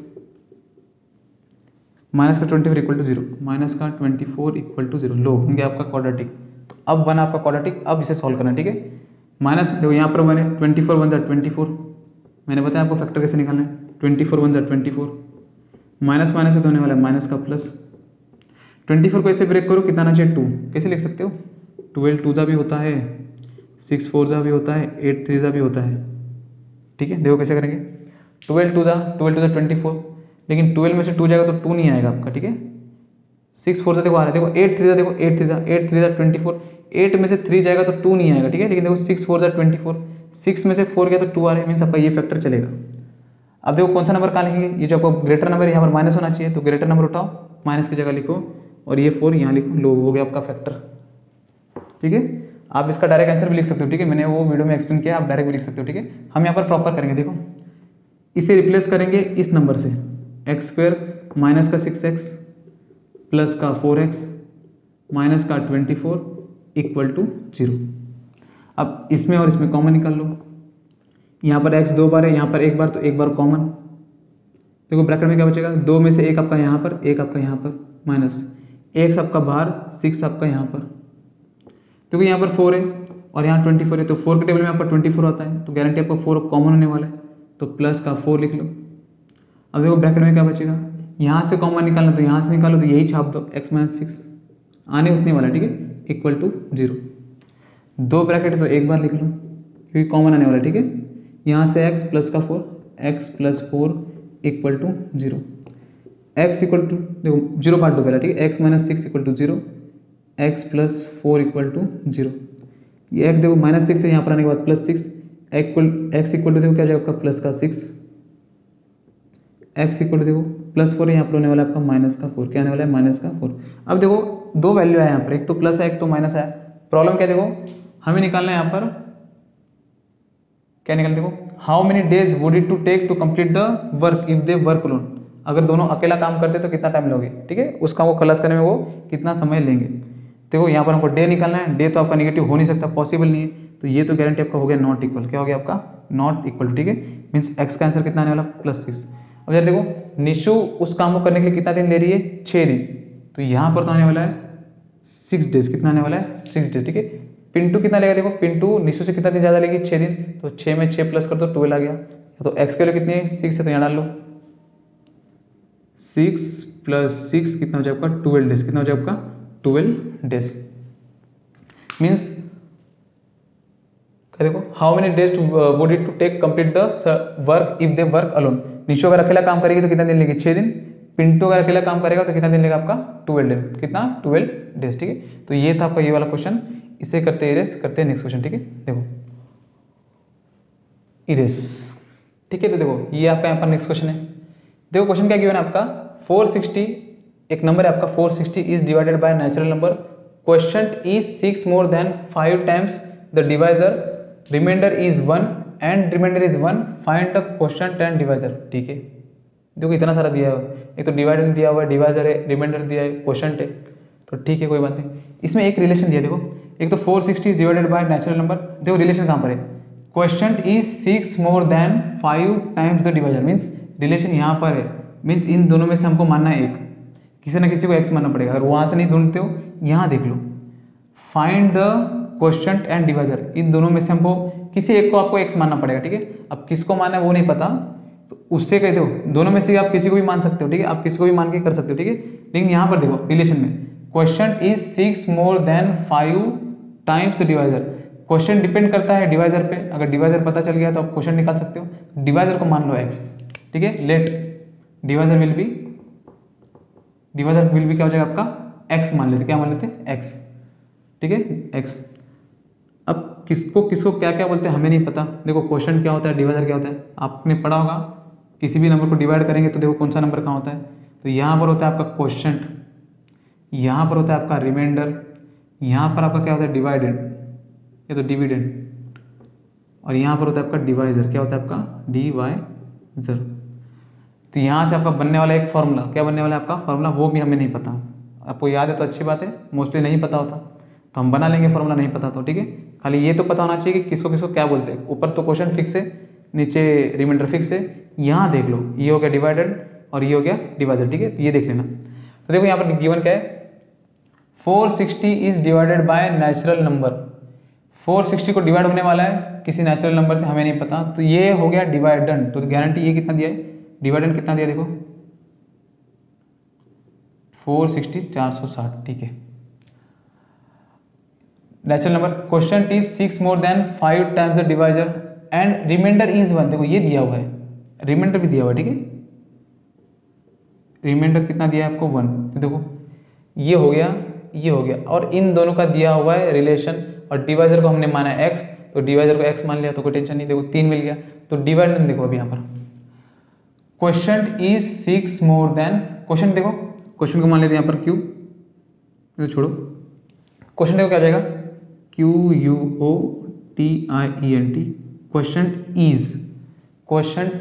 माइनस का 24 इक्वल टू 0, माइनस का 24 इक्वल टू 0, लो बन गया आपका क्वाड्रेटिक। तो अब बना आपका क्वाड्रेटिक, अब इसे सॉल्व करना, ठीक है। माइनस देखो यहाँ पर मैंने 24 वन जा 24, मैंने बताया आपको फैक्टर कैसे निकालना है, 24 वन जा 24, माइनस माइनस से तो होने वाला है माइनस का प्लस, 24 को ऐसे ब्रेक करो कितना आना चाहिए 2, कैसे लिख सकते हो, 12 2 जा भी होता है, 6 4 जा भी होता है, 8 3 जा भी होता है, ठीक है। देखो कैसे करेंगे, 12 2 जा 24, लेकिन 12 में से 2 जाएगा तो 2 नहीं आएगा आपका, ठीक है। 6 4 से देखो आ रहा है, देखो 8 3 जा, देखो 8 3 जा 24, 8 में से 3 जाएगा तो 2 नहीं आएगा, ठीक है। लेकिन देखो 6 4 जा 24, 6 में से 4 गया तो 2 आ रहा है, मीन्स आपका ये फैक्टर चलेगा। अब देखो कौन सा नंबर कहाँ लिखेंगे, ये जो आपको ग्रेटर नंबर यहाँ पर माइनस होना चाहिए, तो ग्रेटर नंबर उठाओ, माइनस की जगह लिखो और ये 4 यहाँ लिखो, लो हो गया आपका फैक्टर, ठीक है। आप इसका डायरेक्ट आंसर भी लिख सकते हो, ठीक है, मैंने वो वीडियो में एक्सप्लेन किया, आप डायरेक्ट भी लिख सकते हो, ठीक है। हम यहाँ पर प्रॉपर करेंगे, देखो इसे रिप्लेस करेंगे इस नंबर से, x² माइनस का 6x प्लस का 4x माइनस का 24 इक्वल टू 0। अब इसमें और इसमें कॉमन निकाल लो, यहाँ पर x 2 बार है, यहाँ पर 1 बार, तो 1 बार कॉमन, देखो ब्रैकेट में क्या बचेगा, 2 में से 1 आपका यहाँ पर, 1 आपका यहाँ पर, माइनस x आपका बाहर, 6 आपका यहाँ पर, क्योंकि यहाँ पर 4 है और यहाँ 24 है, तो 4 के टेबल में आपका 24 आता है, तो गारंटी आपका 4 कॉमन होने वाला है, तो प्लस का 4 लिख लो। अब देखो ब्रैकेट में क्या बचेगा, यहाँ से कॉमन निकालना तो यहाँ से निकालो, तो यही छाप दो, x - 6 आने उतने वाला, ठीक है, इक्वल टू 0। 2 ब्रैकेट है तो 1 बार लिख लो क्योंकि कॉमन आने वाला, ठीक है। यहाँ से x प्लस का 4, x + 4 equal to 0, x equal to देखो 0 काट दो पहले, ठीक है, x - 6 equal to 0, x + 4 equal to 0, ये x देखो -6 है, यहाँ पर आने के बाद +6, x इक्वल टू देखो क्या जाएगा आपका प्लस का 6, x इक्वल टू देखो +4 है, यहाँ पर होने वाला है आपका माइनस का 4, क्या आने वाला है माइनस का 4। अब देखो 2 वैल्यू है यहाँ पर, एक तो प्लस है एक तो माइनस है, प्रॉब्लम क्या देखो हमें निकालना है यहाँ पर, क्या निकाल देखो, how many days would it to take to complete the work if they work alone, अगर दोनों अकेला काम करते तो कितना टाइम लोगे, ठीक है, उसका वो खलास करने में वो कितना समय लेंगे। देखो यहाँ पर हमको डे निकालना है, डे तो आपका नेगेटिव हो नहीं सकता, पॉसिबल नहीं है, तो ये तो गारंटी आपका हो गया नॉट इक्वल, क्या हो गया आपका नॉट इक्वल, ठीक है, मीन्स x का आंसर कितना आने वाला +6। अब यार देखो निशु उस काम को करने के लिए कितना दिन ले रही है, 6 दिन, तो यहाँ पर तो आने वाला है 6 डेज, कितना आने वाला है 6 डेज, ठीक है। पिंटू कितना लेगा, देखो पिंटू निशु से कितना दिन ज़्यादा लेगी 6 दिन, तो 6 में 6 प्लस कर दो 12 आ गया, तो x के लिए कितनी है 6 है, तो यहाँ डाल लो 6 + 6 कितना हो जाएगा आपका 12 डेज, कितना हो जाएगा आपका 12 डेज, मीन्स देखो how many days would it to take complete the work if they work alone, Nishu अगर अकेला काम करेगी तो कितना दिन लेगी 6 दिन, पिंटू अगर अकेला काम करेगा तो कितना दिन लेगा आपका 12 दिन, कितना 12 डेज, ठीक है। तो ये था आपका ये वाला क्वेश्चन, इसे करते इरेज, करते हैं नेक्स्ट क्वेश्चन, ठीक है। देखो इरेज, ठीक है, तो देखो ये आपका यहाँ पर नेक्स्ट क्वेश्चन है, देखो क्वेश्चन क्या गिवन है आपका 460, एक नंबर है आपका 460 is divided by natural number, question is 6 more than 5 times the divisor, reminder is 1 and reminder is 1, find the quotient and divisor, ठीक है। देखो इतना सारा दिया है, एक तो डिवाइडर दिया हुआ है, डिवाइजर है, रिमाइंडर दिया है, क्वोशंट है, तो ठीक है कोई बात नहीं। इसमें एक रिलेशन दिया, देखो एक तो 460 is divided by natural number, देखो रिलेशन कहाँ पर है, quotient is 6 more than 5 times the divisor, means relation यहाँ पर है, मीन्स इन दोनों में से हमको मानना है एक, किसी ना किसी को x मानना पड़ेगा, अगर वहाँ से नहीं ढूंढते हो यहाँ देख लो, find the quotient and divisor, इन दोनों में से हमको किसी एक को आपको x मानना पड़ेगा, ठीक है। अब किसको मानना है वो नहीं पता, तो उससे कहते हो दोनों में से आप किसी को भी मान सकते हो, ठीक है, आप किसी को भी मान के कर सकते हो, ठीक है। लेकिन यहाँ पर देखो रिलेशन में quotient is 6 more than 5 times the divisor, question depend करता है डिवाइजर पे, अगर डिवाइजर पता चल गया तो आप क्वेश्चन निकाल सकते हो, डिवाइजर को मान लो x, ठीक है, लेट डिवाइजर विल बी क्या हो जाएगा आपका x मान लेते, क्या मान लेते x, ठीक है x। अब किसको किसको क्या क्या बोलते हैं हमें नहीं पता, देखो क्वेश्चन क्या होता है, डिवाइजर क्या होता है, आपने पढ़ा होगा, किसी भी नंबर को डिवाइड करेंगे तो देखो कौन सा नंबर कहाँ होता है, तो यहाँ पर होता है आपका क्वोशंट, यहाँ पर होता है आपका रिमाइंडर, यहाँ पर आपका क्या होता है डिवाइडेड, ये तो डिविडेंड, और यहाँ पर होता है आपका डिवाइज़र, क्या होता है आपका डिवाइज़र। तो यहाँ से आपका बनने वाला एक फार्मूला, क्या बनने वाला है आपका फार्मूला, वो भी हमें नहीं पता। आपको याद है तो अच्छी बात है, मोस्टली नहीं पता होता तो हम बना लेंगे फार्मूला, नहीं पता तो ठीक है। खाली ये तो पता होना चाहिए कि किसको किसको क्या बोलते हैं। ऊपर तो क्वेश्चन फिक्स है, नीचे रिमाइंडर फिक्स है। यहाँ देख लो, ये हो गया डिवाइडेड और ये हो गया डिवाइडर, ठीक है। तो ये देख लेना। तो देखो यहाँ पर गिवन क्या है, 460 is divided by natural number. 460 को डिवाइड होने वाला है किसी नेचुरल नंबर से, हमें नहीं पता, तो ये हो गया डिवाइडेंड। तो गारंटी ये कितना दिया है, डिवाइडेंड कितना दिया देखो 460 460, ठीक है। Natural number question is 6 more than 5 times the divisor and reminder is 1। देखो ये दिया हुआ है, रिमाइंडर भी दिया हुआ है, ठीक है। रिमाइंडर कितना दिया है आपको 1। तो देखो ये हो गया, ये हो गया, और इन दोनों का दिया हुआ है रिलेशन, और डिवाइजर को हमने माना है x, तो डिवाइजर को x मान लिया तो कोई टेंशन नहीं। देखो 3 मिल गया, तो डिवाइडेंड देखो अभी यहाँ पर question is 6 more then, question देखो, क्वेश्चन को मान लेते हैं यहाँ पर q, तो छोड़ो क्वेश्चन देखो क्या जाएगा QUOTIENT। क्वेश्चन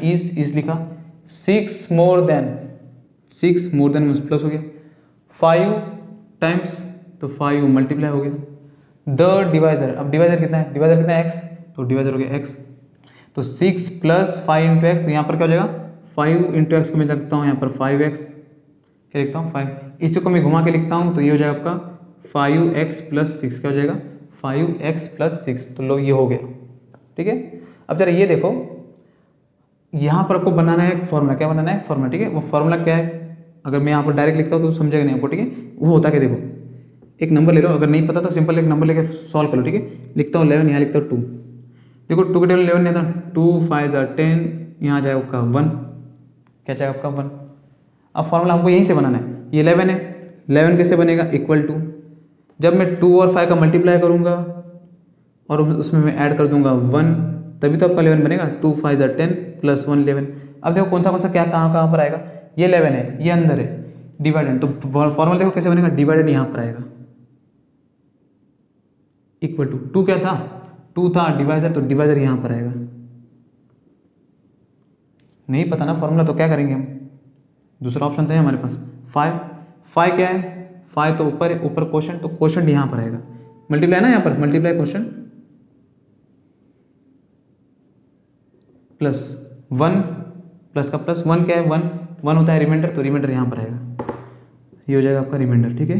इज लिखा 6 more then, 6 more then plus हो गया 5 टाइम्स, तो 5 मल्टीप्लाई हो गया द डिवाइजर। अब डिवाइजर कितना है, डिवाइजर कितना है x, तो डिवाइजर हो गया x। तो 6 प्लस 5 इंटू एक्स, तो यहाँ पर क्या हो जाएगा 5 इंटू एक्स को मैं लिखता हूँ यहाँ पर 5x, क्या लिखता हूँ 5, इसको मैं घुमा के लिखता हूँ तो ये हो जाएगा आपका 5x प्लस 6, क्या हो जाएगा 5x प्लस 6। तो लो ये हो गया, ठीक है। अब जरा ये देखो, यहाँ पर आपको बनाना है एक फॉर्मूला, क्या बनाना है फॉर्मूला, ठीक है। वो फॉर्मूला क्या है, अगर मैं यहाँ पर डायरेक्ट लिखता हूँ तो समझेगा नहीं आपको, ठीक है। वो होता क्या, देखो एक नंबर ले लो, अगर नहीं पता तो सिंपल एक नंबर लेके सॉल्व कर लो, ठीक है। लिखता हूँ 11, यहाँ लिखता हूँ 2, देखो 2 के टेबल 11 नहीं था, 2 5 10, यहाँ जाएगा आपका 1, क्या जाएगा आपका 1। अब फॉर्मूला हमको यहीं से बनाना है, ये 11 है, 11 कैसे बनेगा, इक्वल टू, जब मैं 2 और 5 का मल्टीप्लाई करूँगा और उसमें मैं ऐड कर दूंगा 1, तभी तो आपका 11 बनेगा। 2 5 10 प्लस 1 11। अब देखो कौन सा क्या कहाँ पर आएगा, ये 11 है, ये अंदर है डिवाइडेंड, तो फॉर्मूला देखो कैसे बनेगा, डिवाइडेंड यहाँ पर आएगा इक्वल टू 2 क्या था, 2 था डिवाइजर, तो डिवाइजर यहाँ पर आएगा। नहीं पता ना फॉर्मूला तो क्या करेंगे हम, दूसरा ऑप्शन तो है हमारे पास 5 क्या है, 5 तो ऊपर है, ऊपर क्वेश्चन, तो क्वेश्चन यहाँ पर आएगा, मल्टीप्लाई ना यहाँ पर मल्टीप्लाई क्वेश्चन प्लस 1, प्लस का प्लस 1 क्या है 1 होता है रिमाइंडर, तो रिमाइंडर यहाँ पर आएगा, ये हो जाएगा आपका रिमाइंडर, ठीक है।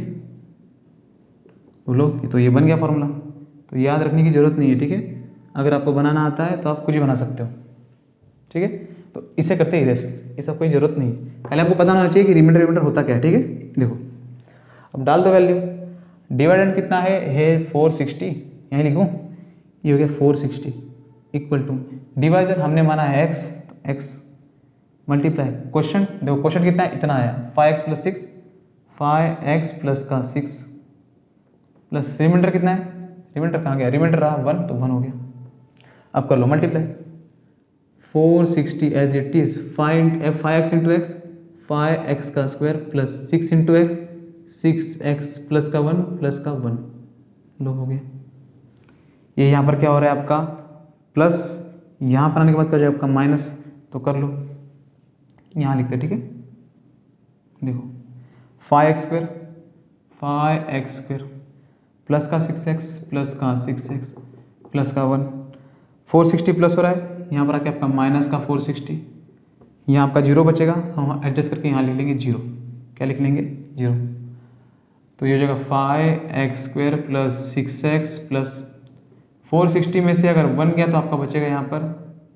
बोलो तो ये बन गया फॉर्मूला, तो याद रखने की जरूरत नहीं है, ठीक है। अगर आपको बनाना आता है तो आप कुछ भी बना सकते हो, ठीक है। तो इसे करते हैं इरेज, ये सब कोई जरूरत नहीं, पहले आपको पता होना चाहिए कि रिमाइंडर होता क्या है, ठीक है। देखो अब डाल दो वैल्यू, डिवाइडेंड कितना है 460, यहीं लिखूँ, ये हो गया 460 इक्वल टू डिवाइजर हमने माना है x मल्टीप्लाई क्वेश्चन, देखो क्वेश्चन कितना है, इतना आया 5x प्लस 6, 5x प्लस का 6 प्लस रिमाइंडर कितना है, रिमाइंडर कहाँ गया, रिमाइंडर रहा 1, तो 1 हो गया। अब कर लो multiply 460 as it is 5x into X, 5x का square plus 6 into X, 6x plus का 1 प्लस का 1, लो हो गया। ये यहाँ पर क्या हो रहा है आपका प्लस, यहाँ पर आने के बाद क्या हो जाएगा आपका माइनस, तो कर लो यहाँ लिखते हैं, ठीक है। देखो 5x स्क्वायर प्लस का 6x प्लस का 6x प्लस का 1, 460 प्लस हो रहा है, यहाँ पर आके आपका माइनस का 460, यहाँ आपका 0 बचेगा, हम एडजस्ट करके यहाँ लिख लेंगे 0, क्या लिख लेंगे 0, तो ये हो जाएगा 5x square plus 6x plus 460 में से अगर 1 गया तो आपका बचेगा यहाँ पर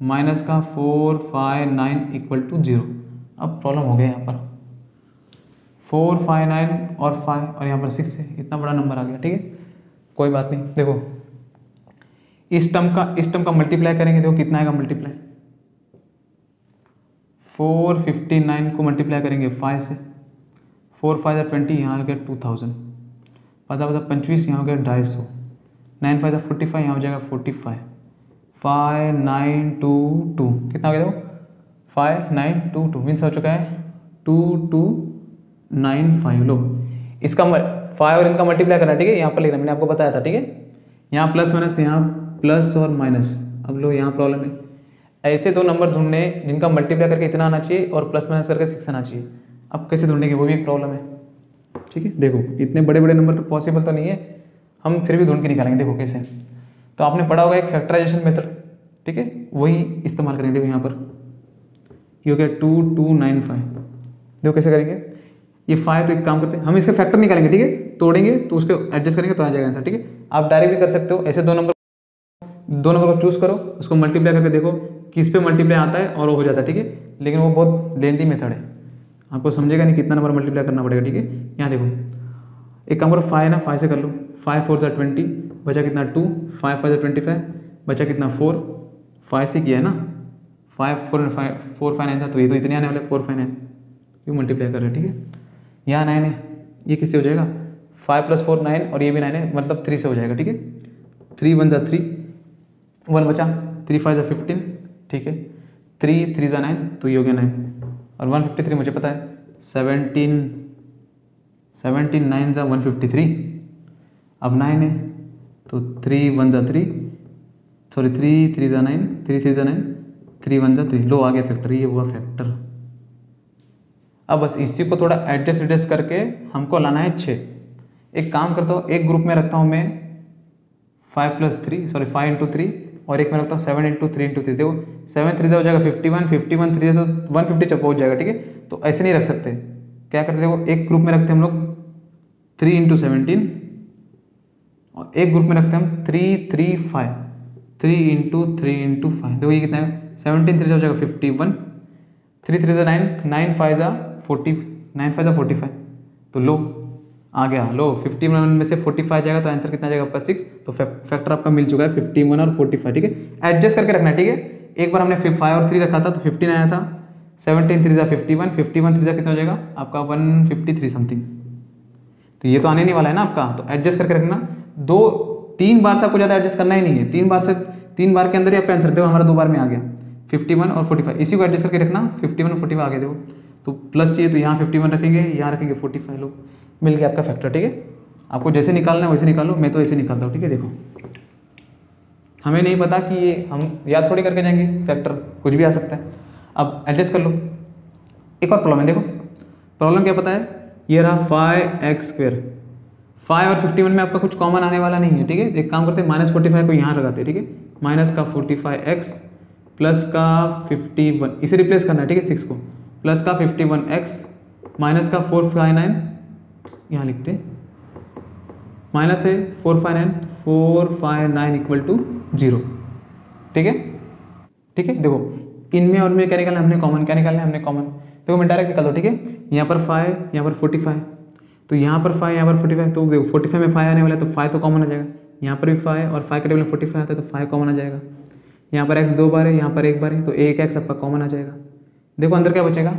माइनस का 459 इक्वल टू 0। अब प्रॉब्लम हो गया यहाँ पर 459 और 5 और यहाँ पर 6 है, इतना बड़ा नंबर आ गया, ठीक है, कोई बात नहीं। देखो इस टर्म का मल्टीप्लाई करेंगे, देखो कितना आएगा मल्टीप्लाई, 459 को मल्टीप्लाई करेंगे 5 से, 4 5 20, यहाँ हो गया 2000, 5 25, यहाँ हो गया 250, 9 5 45, यहाँ हो जाएगा 45, 5922, कितना हो गया देखो 5922 मीन्स हो चुका है 2295। लो इसका 5 और इनका मल्टीप्लाई करना, ठीक है, यहाँ पर लिखना मैंने आपको बताया था, ठीक है। यहाँ प्लस माइनस, तो यहाँ प्लस और माइनस, अब लो यहाँ प्रॉब्लम है, ऐसे दो नंबर ढूंढने जिनका मल्टीप्लाई करके इतना आना चाहिए और प्लस माइनस करके 6 आना चाहिए। अब कैसे ढूंढेंगे, वो भी एक प्रॉब्लम है। ठीक है, देखो इतने बड़े बड़े नंबर तो पॉसिबल तो नहीं है, हम फिर भी ढूंढ के निकालेंगे। देखो कैसे, तो आपने पढ़ा होगा एक फैक्टराइजेशन मेथड, ठीक है, वही इस्तेमाल करेंगे। देखो यहाँ पर ये हो गया 2295। देखो कैसे करेंगे, ये 5, तो एक काम करते हैं हम इसके फैक्टर निकालेंगे, ठीक है, तोड़ेंगे तो उसको एडजस्ट करेंगे तो आ जाएगा आंसर। ठीक है, आप डायरेक्ट भी कर सकते हो, ऐसे दो नंबर को चूज करो, उसको मल्टीप्लाई करके देखो किस पे मल्टीप्लाई आता है और वो हो जाता है। ठीक है, लेकिन वो बहुत लेंथी मेथड है, आपको समझेगा नहीं कितना नंबर मल्टीप्लाई करना पड़ेगा। ठीक है, यहाँ देखो एक काम करो, 5 है ना, 5 से कर लो, 5 4 = 20, बचा कितना 2, 5 5 = 25, बचा कितना 4, 5 से किया है ना, 5 4 5 9 था, तो ये तो इतने आने वाले 4 5 9, क्यों मल्टीप्लाई कर रहे हैं। ठीक है, यहाँ 9 है, ये किससे हो जाएगा, 5 + 4 9, और ये भी 9 है, मतलब 3 से हो जाएगा। ठीक है, 3 1 = 3, 1 बचा, 3 5 = 15, ठीक है, 3 3 = 9, तो ये हो गया 9, और 153 मुझे पता है, 17 9 = 153, अब 9 है तो 3 1 = 3, सॉरी 3 3 = 9, 3 3 = 9, 3 1 = 3, लो आ गया फैक्टर, ये हुआ फैक्टर। अब बस इसी को थोड़ा एडजस्ट करके हमको लाना है 6। एक काम करता हूँ, एक ग्रुप में रखता हूँ मैं 5 + 3, सॉरी 5 × 3, और एक में रखता हूँ 7 × 3 × 3। देखो 7 3 हो जाएगा 51, 51 3 तो 150 जब पहुँच जाएगा। ठीक है, तो ऐसे नहीं रख सकते, क्या करते देखो, एक ग्रुप में रखते हैं हम लोग 3 × 17, और एक ग्रुप में रखते हैं हम 3 3 5, 3 × 3 × 5। देखो ये कितना है, 17 3 हो जाएगा 51, 3 3 = 9, 9 5 = 40, 9 5 = 45, तो लो आ गया, लो 51 में से 45 जाएगा तो आंसर कितना जाएगा आपका 6, तो फैक्टर आपका मिल चुका है 51 और 45। ठीक है, एडजस्ट करके रखना है। ठीक है, एक बार हमने 5 और 3 रखा था तो 15 आया था, 17 3 = 51, 51 3 कितना हो जाएगा आपका 153 समथिंग, तो ये तो आने नहीं वाला है ना आपका, तो एडजस्ट करके रखना। 3 बार से आपको ज़्यादा एडजस्ट करना ही नहीं है, 3 बार के अंदर ही आपका आंसर, देखो हमारा 2 बार में आ गया 51 और 45, इसी को एडजस्ट करके रखना, 51 और 45 आ गए। देखो तो प्लस चाहिए तो यहाँ 51 रखेंगे, यहाँ रखेंगे 45, लो मिल गया आपका फैक्टर। ठीक है, आपको जैसे निकालना है वैसे निकालो, मैं तो ऐसे निकालता हूँ। ठीक है, देखो हमें नहीं पता कि ये हम याद थोड़ी करके जाएंगे, फैक्टर कुछ भी आ सकता है। अब एडजस्ट कर लो। एक और प्रॉब्लम है, देखो प्रॉब्लम क्या पता है, ये रहा 5x²। 5 और 51 में आपका कुछ कॉमन आने वाला नहीं है। ठीक है, एक काम करते हैं, -45 को यहाँ लगाते हैं। ठीक है, माइनस का 45x प्लस का 51, इसे रिप्लेस करना है। ठीक है, 6 को, प्लस का 51x माइनस का 459, यहाँ लिखते हैं माइनस है 459 = 0। ठीक है, ठीक है, देखो इनमें और में क्या निकालना है हमने, कॉमन। क्या निकालना है हमने, कॉमन। देखो मैं डायरेक्ट निकाल दो। ठीक है, यहाँ पर 5, यहाँ पर 45, तो यहाँ पर 5, यहाँ पर 45, तो देखो 45 में 5 आने वाला है तो 5 तो कॉमन आ जाएगा, यहाँ पर भी 5 और 5 के टेबल में 45 आता है तो 5 कॉमन आ जाएगा। यहाँ पर x 2 बार है, यहाँ पर 1 बार है, तो 1x आपका कॉमन आ जाएगा। देखो अंदर क्या बचेगा,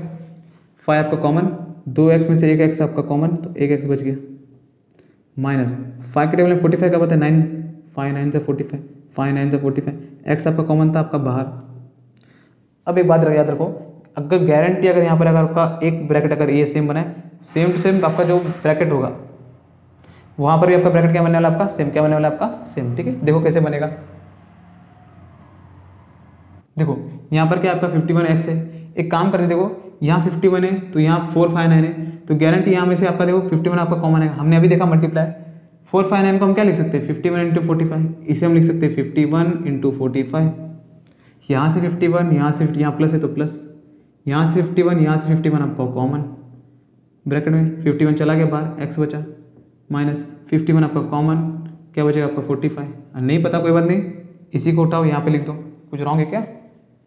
5 आपका कॉमन, 2x में से 1x आपका कॉमन, तो 1x बच गया, माइनस 5 के टेबल में 45 का पता है 9, 5 9 = 45, 5 9 = 45, x आपका कॉमन था आपका बाहर। अब एक बात याद रखो, अगर गारंटी, अगर यहाँ पर अगर आपका एक ब्रैकेट अगर ये सेम बनाए, सेम टू सेम आपका जो ब्रैकेट होगा वहाँ पर भी आपका ब्रैकेट क्या बनने वाला आपका सेम, क्या बनने वाला आपका सेम। ठीक है, देखो कैसे बनेगा, देखो यहाँ पर क्या आपका 51x है, एक काम करते देखो यहाँ 51 है तो यहाँ 459 है, तो गारंटी यहाँ में से आपका देखो 51 आपका कॉमन है। हमने अभी देखा मल्टीप्लाई, 459 को हम क्या लिख सकते हैं 51 × 45, इसे हम लिख सकते हैं 51 × 45, यहाँ से 51, यहाँ से यहाँ प्लस है तो प्लस, यहाँ से 51, यहाँ से 51 आपका कॉमन, ब्रैकेट में 51 चला गया बाहर, x बचा, माइनस 51 आपका कॉमन, क्या बचेगा आपका 45। नहीं पता कोई बात नहीं, इसी को उठाओ यहाँ पे लिख दो, कुछ रॉन्ग है क्या,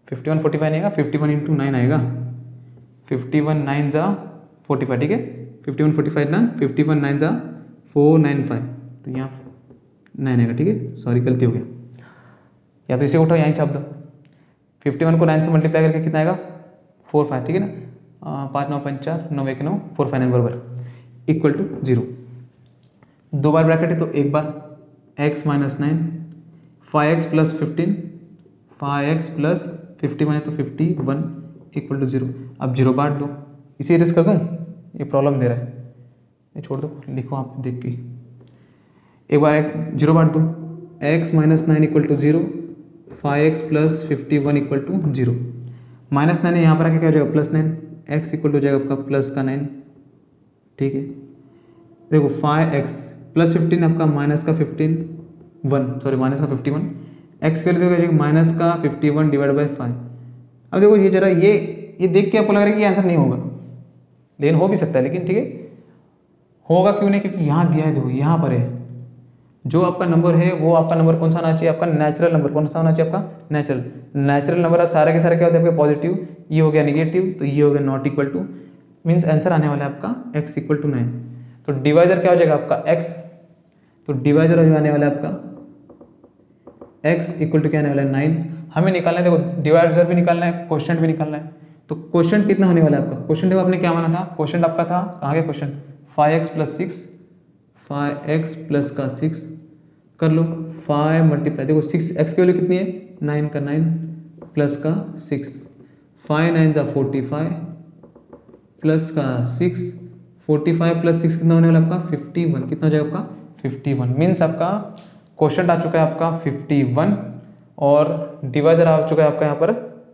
51 45 नहीं आएगा, 51 × 9 आएगा, 51 9 = 45। ठीक है, 51 45 ना, 51 9 = 495, तो यहाँ 9 आएगा। ठीक है, सॉरी गलती हो गया, या तो इसे उठाओ यहीं छाप दो, 51 को 9 से मल्टीप्लाई करके कितना आएगा 45। ठीक है ना, 5 9 5 4 9 1 9 459 बराबर इक्वल टू 0। 2 बार ब्रैकेट है तो एक बार, x - 9, 5x + 15, 5x + 51 है तो 51 = 0। अब 0 बांट दो, इसे एरेज कर दूँ, ये प्रॉब्लम दे रहा है, ये छोड़ दो, लिखो आप देख के, एक बार 0 बांट दो, x - 9 = 0, 5x plus 51 equal to 0। -9 है, यहाँ पर आके क्या हो जाएगा +9, x इक्वल टू हो जाएगा आपका प्लस का 9। ठीक है, देखो 5x प्लस 15 आपका माइनस का 51, x के लिए देखो माइनस का 51 डिवाइड बाई 5। अब देखो ये जरा ये देख के आपको लग रहा है कि ये आंसर नहीं होगा, लेकिन हो भी सकता है, लेकिन ठीक है होगा क्यों नहीं, क्योंकि यहाँ दिया है, देखो यहाँ पर है जो आपका नंबर है वो आपका नंबर कौन सा होना चाहिए, आपका नेचुरल नंबर कौन सा होना चाहिए, आपका नेचुरल नंबर सारे के सारे क्या होते हैं आपके पॉजिटिव, ये हो गया निगेटिव, तो ये हो गया not equal to, means answer आने वाला है आपका x इक्वल टू 9। तो डिवाइजर क्या हो जाएगा आपका x, तो डिवाइजर आने वाला है आपका x इक्वल टू क्या आने वाला है 9। हमें निकालना है, देखो डिवाइजर भी निकालना है, क्वोशिएंट भी निकालना है। तो क्वोशिएंट कितना होने वाला है आपका, क्वोशिएंट देखो आपने क्या माना था, क्वोशिएंट आपका था कहाँ गया quotient 5x plus 6, 5x plus का 6 कर लो, 5 मल्टीप्लाई, देखो 6x की वैल्यू कितनी है 9 का 9 प्लस का 6, 5 9 जा 45 प्लस का 6, 45 प्लस 6 कितना होने वाला आपका 51, कितना हो जाएगा आपका 51, मीन्स आपका क्वोशिएंट आ चुका है आपका 51 और डिवाइजर आ चुका है आपका यहाँ पर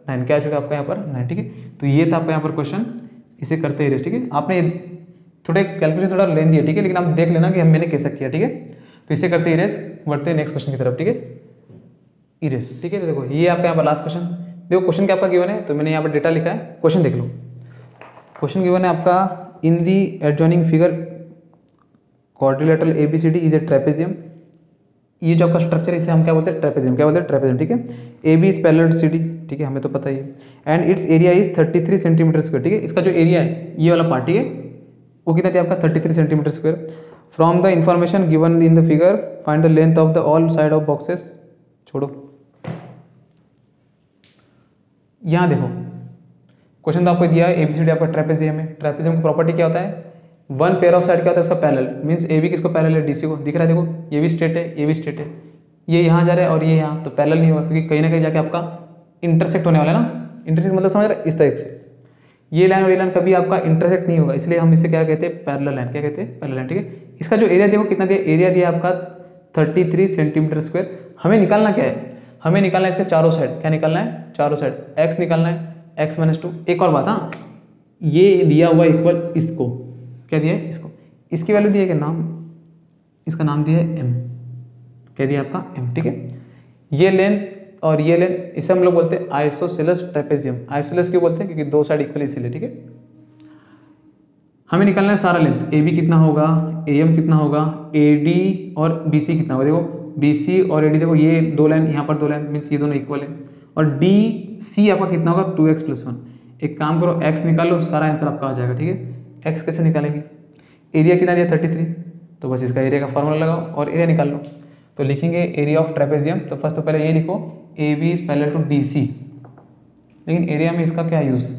9, क्या आ चुका है आपका यहाँ पर 9। ठीक है, तो ये था आपका यहाँ पर क्वेश्चन, इसे करते ही। ठीक है, आपने थोड़े कैलकुलेशन थोड़ा लेंदी है, ठीक है, लेकिन आप देख लेना कि मैंने कैसा किया। ठीक है, तो इसे करते इरेज, बढ़ते हैं नेक्स्ट क्वेश्चन की तरफ। ठीक है, इरेज। ठीक है, तो देखो ये आपका यहाँ पर लास्ट क्वेश्चन, देखो क्वेश्चन क्या आपका गिवन है, तो मैंने यहाँ पर डेटा लिखा है, क्वेश्चन देख लो। क्वेश्चन गिवन है आपका, in the adjoining figure quadrilateral ABCD is a trapezium. ये जो आपका स्ट्रक्चर है इसे हम क्या बोलते हैं ट्रेपेजियम, क्या बोलते हैं ट्रेपेजियम। ठीक है, AB is parallel to CD, ठीक है, हमें तो पता ही है, and its area is 33 centimetre square. ठीक है, इसका जो एरिया है ये वाला पार्ट, ठीक है, वो कितना था आपका 33 centimetre square. From the information given in the figure find the length of the all side of boxes. छोड़ो, यहाँ देखो क्वेश्चन तो आपको दिया है ABCD आपका ट्रेपेजियम है। ट्रेपेजियम की प्रॉपर्टी क्या होता है, वन पेयर ऑफ साइड क्या होता है उसका पैरेलल, मीन्स AB किसको पैरेलल है DC को, दिख रहा है, देखो ये भी स्ट्रेट है, ये भी स्ट्रेट है, ये यहाँ जा रहा है और ये यहाँ, तो पैरेलल नहीं होगा, क्योंकि कहीं ना कहीं जाके आपका इंटरसेक्ट होने वाला है ना। इंटरसेक्ट मतलब समझ रहे हैं, इस टाइप से ये लाइन और ये लाइन कभी आपका इंटरसेक्ट नहीं होगा, इसलिए हम इसे क्या कहते हैं पैरेलल लाइन, क्या कहते हैं पैरेलल लाइन। ठीक है, इसका जो एरिया देखो कितना दिया, एरिया दिया आपका 33 सेंटीमीटर स्क्वायर। हमें निकालना क्या है, हमें निकालना है इसके चारों साइड, क्या निकालना है चारों साइड, x निकालना है, x - 2। एक और बात, हाँ ये दिया हुआ इक्वल इसको, क्या दिया है इसको, इसकी वैल्यू दी है क्या नाम, इसका नाम दिया है m, क्या दिया आपका m। ठीक है, ये लेंथ और ये लेंथ, इसे हम लोग बोलते हैं आइसोसेलेस ट्रेपेजियम। आइसोसेलेस क्यों बोलते हैं, क्योंकि दो साइड इक्वल इसीलिए। ठीक है, हमें निकालना है सारा लेंथ, AB कितना होगा, AM कितना होगा, AD और BC कितना होगा। देखो BC और AD, देखो ये दो लाइन, यहाँ पर दो लाइन, मीन्स ये दोनों इक्वल है, और DC आपका कितना होगा 2x + 1। एक काम करो x निकालो, सारा आंसर आपका आ जाएगा। ठीक है, x कैसे निकालेंगे, एरिया कितना दिया 33, तो बस इसका एरिया का फॉर्मूला लगाओ और एरिया निकाल लो। तो लिखेंगे एरिया ऑफ ट्रेपेजियम, तो फर्स्ट तो पहले ये लिखो AB is parallel to DC, लेकिन एरिया में इसका क्या यूज़,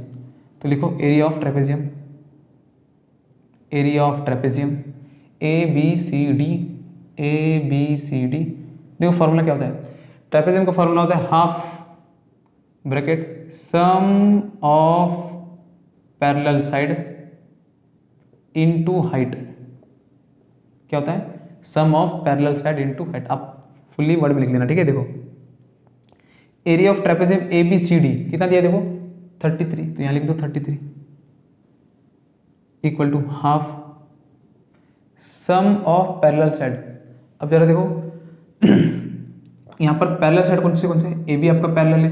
तो लिखो area of trapezium, area of trapezium ABCD, देखो फॉर्मूला क्या होता है, ट्रेपेजियम का फॉर्मूला होता है half bracket sum of parallel side into height, क्या होता है sum of parallel side into height. आप फुल्ली वर्ड में लिख लेना। ठीक है, देखो एरिया ऑफ ट्रेपेजियम ABCD कितना दिया, देखो 33, तो यहाँ लिख दो 33 equal to half sum of parallel side. अब जरा देखो यहाँ पर पैरेलल साइड कौन से AB आपका पैरेलल है,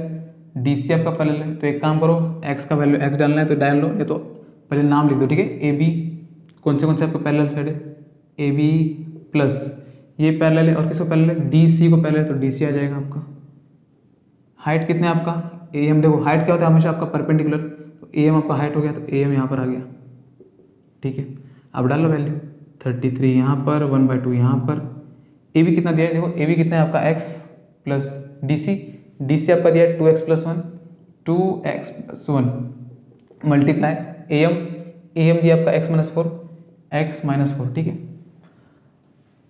DC आपका पैरेलल है, तो एक काम करो x का वैल्यू x डालना है तो डाल लो, या तो पहले नाम लिख दो। ठीक है, AB कौन से आपका पैरेलल साइड है, AB प्लस ये पैरेलल है और किसको पैरेलल है, DC को पैरेलल है, तो DC आ जाएगा आपका। हाइट कितना है आपका AM, देखो हाइट क्या होता है हमेशा आपका परपेंडिकुलर, तो AM आपका हाइट हो गया, तो AM यहाँ पर आ गया। ठीक है, अब डाल लो वैल्यू 33 यहाँ पर, 1/2 यहाँ पर। AB कितना दिया है, देखो AB कितना है आपका x प्लस DC आपका दिया है 2x + 1, 2x + 1 मल्टीप्लाई AM दिया आपका x - 4। ठीक है,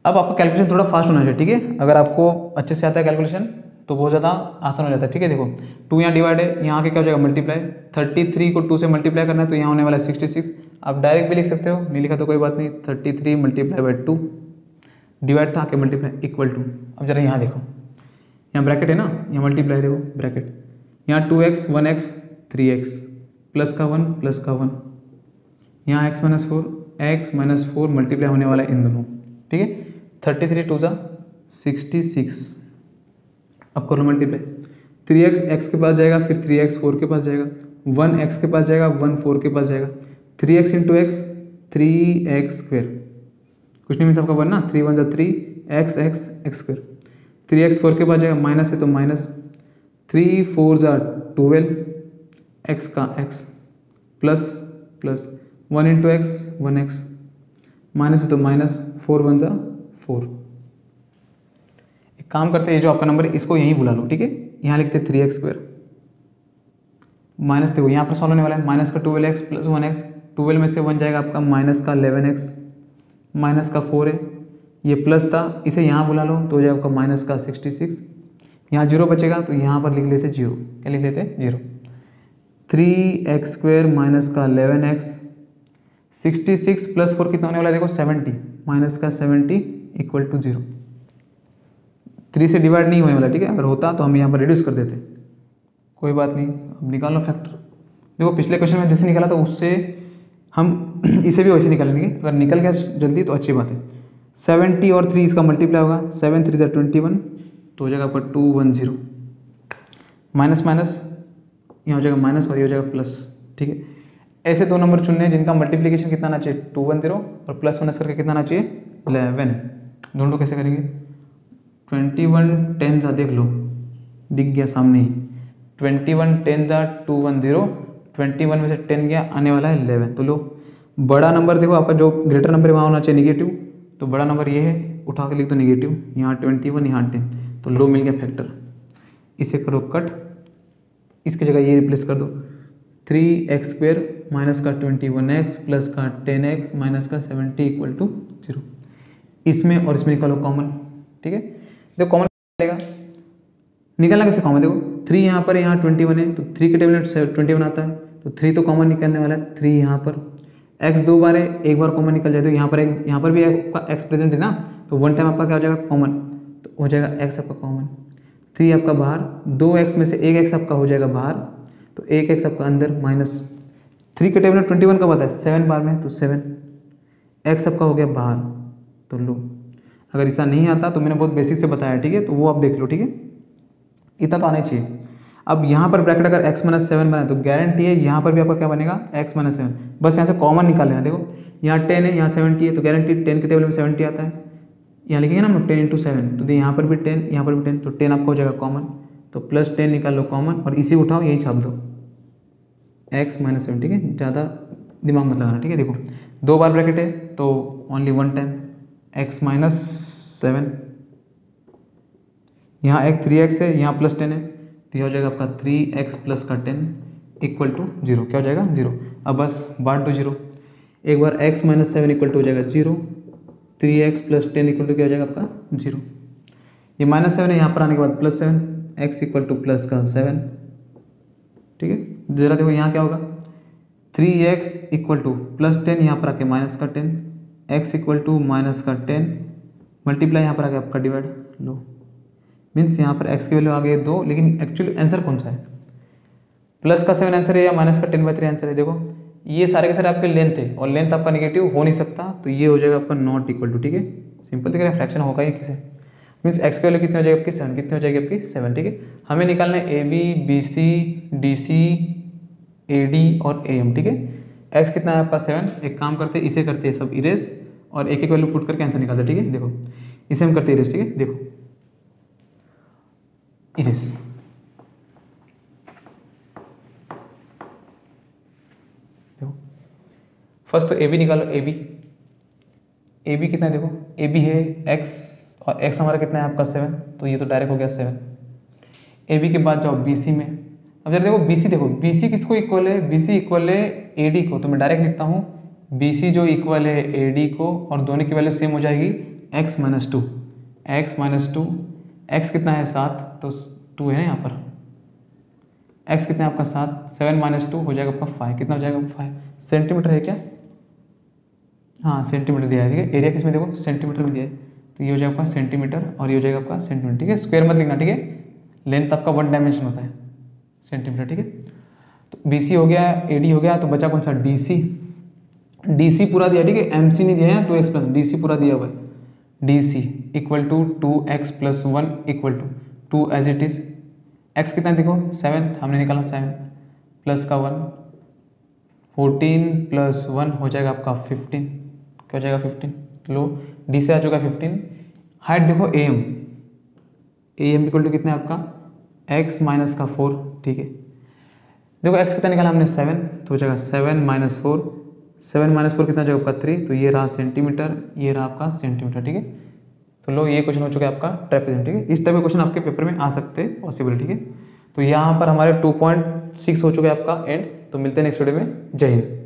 अब आपका कैलकुलेशन थोड़ा फास्ट होना चाहिए। ठीक है, अगर आपको अच्छे से आता है कैलकुलेशन तो बहुत ज़्यादा आसान हो जाता है। ठीक है, देखो 2 यहाँ डिवाइड है, यहाँ के क्या हो जाएगा मल्टीप्लाई, 33 को 2 से मल्टीप्लाई करना है, तो यहाँ होने वाला है 66। आप डायरेक्ट भी लिख सकते हो, नहीं लिखा तो कोई बात नहीं, 33 × 2 डिवाइड था, आके मल्टीप्लाई इक्वल टू। अब जरा यहाँ देखो, यहाँ ब्रैकेट है ना, यहाँ मल्टीप्लाई देखो ब्रैकेट, यहाँ 2x 1x 3x प्लस का 1 प्लस का 1, यहाँ x माइनस फोर मल्टीप्लाई होने वाला है इन दोनों, ठीक है। 33 2 जा 66, अब करो मल्टीप्लाई, 3x x के पास जाएगा, फिर 3x 4 के पास जाएगा, 1 x के पास जाएगा, 1 4 के पास जाएगा, 3x into x 3x square, कुछ नहीं मीन्स आपका 1 ना, 3 1 जा 3 x x x square, 3x 4 के पास जाएगा, माइनस है तो माइनस, 3 4 जा 12 x का x plus plus 1 into x 1x, minus है तो माइनस, 4 1 जा 4। एक काम करते हैं, ये जो आपका नंबर है इसको यहीं बुला लो, ठीक है। यहाँ लिखते 3x स्क्वेयर, माइनस देखो यहाँ पर सॉल्व होने वाला है, माइनस का 12x प्लस 1x, 12 में से 1 जाएगा आपका माइनस का 11x, माइनस का 4 है, ये प्लस था इसे यहाँ बुला लो तो हो जाएगा आपका माइनस का 66, यहाँ 0 बचेगा तो यहाँ पर लिख लेते 0, क्या लिख लेते 0, 3x स्क्वेयर माइनस का 11x, 66 प्लस 4 कितना होने वाला है देखो 70, माइनस का 70 इक्वल टू 0, 3 से डिवाइड नहीं होने वाला, ठीक है। अगर होता तो हम यहाँ पर रिड्यूस कर देते, कोई बात नहीं। अब निकाल लो फैक्टर, देखो पिछले क्वेश्चन में जैसे निकाला था उससे हम इसे भी वैसे निकालेंगे, अगर निकल गया जल्दी तो अच्छी बात है। 70 और 3 इसका मल्टीप्लाई होगा, 7 3 21 तो हो जाएगा आपका 210, माइनस माइनस यहाँ हो जाएगा माइनस और ये हो जाएगा प्लस, ठीक है। ऐसे दो नंबर चुनने हैं जिनका मल्टीप्लिकेशन कितना आना चाहिए 210 और प्लस माइनस करके कितना आना चाहिए 11, दोनों कैसे करेंगे 21 10 जा देख लो, दिख गया सामने ही, 21 10 जा 210, 21 में से 10 गया आने वाला है 11, तो लो बड़ा नंबर देखो आपका जो ग्रेटर नंबर है वहाँ होना चाहिए निगेटिव, तो बड़ा नंबर ये है, उठा के लिख दो निगेटिव, यहाँ 21 यहाँ 10, तो लो मिल गया फैक्टर, इसे करो कट, इसकी जगह ये रिप्लेस कर दो, 3x स्क्वेयर माइनस का 21x प्लस का 10x माइनस का 70 इक्वल टू 0, इसमें और इसमें निकालो कॉमन, ठीक है। देखो कॉमन निकलेगा, निकालना कैसे कॉमन, देखो 3 यहाँ पर, यहाँ 21 है तो 3 के टेबल में 21 आता है, तो 3 तो कॉमन निकलने वाला है, 3 यहाँ पर, x 2 बार है, एक बार कॉमन निकल जाए तो यहाँ पर भी आपका x प्रेजेंट है ना, तो 1 टाइम आपका क्या हो जाएगा कॉमन, तो हो जाएगा x आपका कॉमन, 3 आपका बाहर, 2x में से एक x आपका हो जाएगा बाहर, तो एक x आपका अंदर, माइनस 3 के टेबल में 21 कब आता है 7 बार में, तो 7 x आपका हो गया बाहर, तो लो अगर ऐसा नहीं आता तो मैंने बहुत बेसिक से बताया, ठीक है, तो वो आप देख लो, ठीक है, इतना तो आना ही चाहिए। अब यहाँ पर ब्रैकेट अगर x माइनस 7 बना तो गारंटी है यहाँ पर भी आपका क्या बनेगा x माइनस 7, बस यहाँ से कॉमन निकाल लेना, देखो यहाँ 10 है यहाँ 70 है तो गारंटी 10 के टेबल में 70 आता है, यहाँ लिखेंगे ना हम 10 इंटू 7, तो यहाँ पर भी 10 यहाँ पर भी 10, तो 10 आपका हो जाएगा कॉमन, तो प्लस 10 निकाल लो कॉमन और इसी उठाओ यही छाप दो x माइनस 7, ठीक है, ज़्यादा दिमाग मत लगाना, ठीक है। देखो 2 बार ब्रैकेट है तो ओनली 1 टाइम x माइनस 7, यहाँ एक 3x है यहाँ प्लस 10 है तो यह हो जाएगा आपका 3x प्लस का 10 इक्वल टू 0, क्या हो जाएगा 0, अब बस बांट दो 0, एक बार x माइनस 7 इक्वल टू हो जाएगा 0, 3x प्लस 10 इक्वल टू क्या हो जाएगा आपका 0, ये माइनस 7 है यहाँ पर आने के बाद plus 7, x equal two plus का 7, ठीक है। जरा देखो यहाँ क्या होगा 3x इक्वल टू प्लस 10 यहाँ पर आके माइनस का 10, x इक्वल टू माइनस का 10 मल्टीप्लाई यहाँ पर आके आपका डिवाइड, लो मीन्स यहाँ पर x की वैल्यू आ गई 2, लेकिन एक्चुअली आंसर कौन सा है, प्लस का 7 आंसर है या माइनस का 10/3 आंसर है। देखो ये सारे के सारे आपके लेंथ है और लेंथ आपका नेगेटिव हो नहीं सकता, तो ये हो जाएगा आपका नॉट इक्वल टू, ठीक है, सिंपल दिख रहा है, फ्रैक्शन होगा ही किसे, मीन्स x की वैल्यू कितनी हो जाएगी आपकी 7, कितनी हो जाएगी आपकी 7, ठीक है। हमें निकालना है A B B C D C A D और ए एम, ठीक है। x कितना है आपका 7, एक काम करते हैं इसे करते हैं सब इरेज और एक एक वैल्यू पुट करके आंसर निकालते हैं, ठीक है। देखो इसे हम करते हैं इरेज, ठीक है, देखो इरेज, देखो फर्स्ट तो ए बी निकालो, ए बी कितना है, देखो ए बी है x और x हमारा कितना है आपका 7, तो ये तो डायरेक्ट हो गया 7, ए बी के बाद जाओ बी सी में, अब जरा देखो बी सी, देखो बी सी किसको इक्वल है, बी सी इक्वल है ए डी को, तो मैं डायरेक्ट लिखता हूँ बी सी जो इक्वल है ए डी को, और दोनों की वैल्यू सेम हो जाएगी x minus 2, x minus 2, x कितना है 7, तो 2 है ना यहाँ पर, x कितना है आपका 7, 7 माइनस 2 हो जाएगा आपका 5, कितना हो जाएगा 5 सेंटीमीटर है क्या, हाँ सेंटीमीटर दिया है, ठीक है। एरिया किसमें देखो सेंटीमीटर में दिया है, तो ये हो जाएगा आपका सेंटीमीटर और ये हो जाएगा आपका सेंटीमीटर, ठीक है, स्क्वायर मत लिखना, ठीक है, लेंथ आपका 1 डायमेंशन होता है सेंटीमीटर, ठीक है। तो BC हो गया, AD हो गया, तो बचा कौन सा DC। DC पूरा दिया, ठीक है, MC नहीं दिया है, 2x प्लस DC पूरा दिया हुआ है। DC equal to 2x plus 1 equal to 2 as it is. x कितना देखो 7 हमने निकाला, 7 प्लस का 1 14 प्लस 1 हो जाएगा आपका 15, क्या हो जाएगा 15। लो D से आ चुका 15। हाइट देखो AM इक्वल टू कितना है आपका x माइनस का 4, ठीक है। देखो x कितना निकाला हमने 7, तो हो जाएगा 7 माइनस 4, 7 माइनस 4 कितना हो जाएगा आपका 3, तो ये रहा सेंटीमीटर, ये रहा आपका सेंटीमीटर, ठीक है। तो लो ये क्वेश्चन हो चुका है आपका ट्रेपेजियम, ठीक है। इस टाइप के क्वेश्चन आपके पेपर में आ सकते हैं, पॉसिबल, ठीक है। तो यहाँ पर हमारे 2.6 हो चुका है आपका एंड। तो मिलते हैं नेक्स्ट वीडियो में। जय हिंद।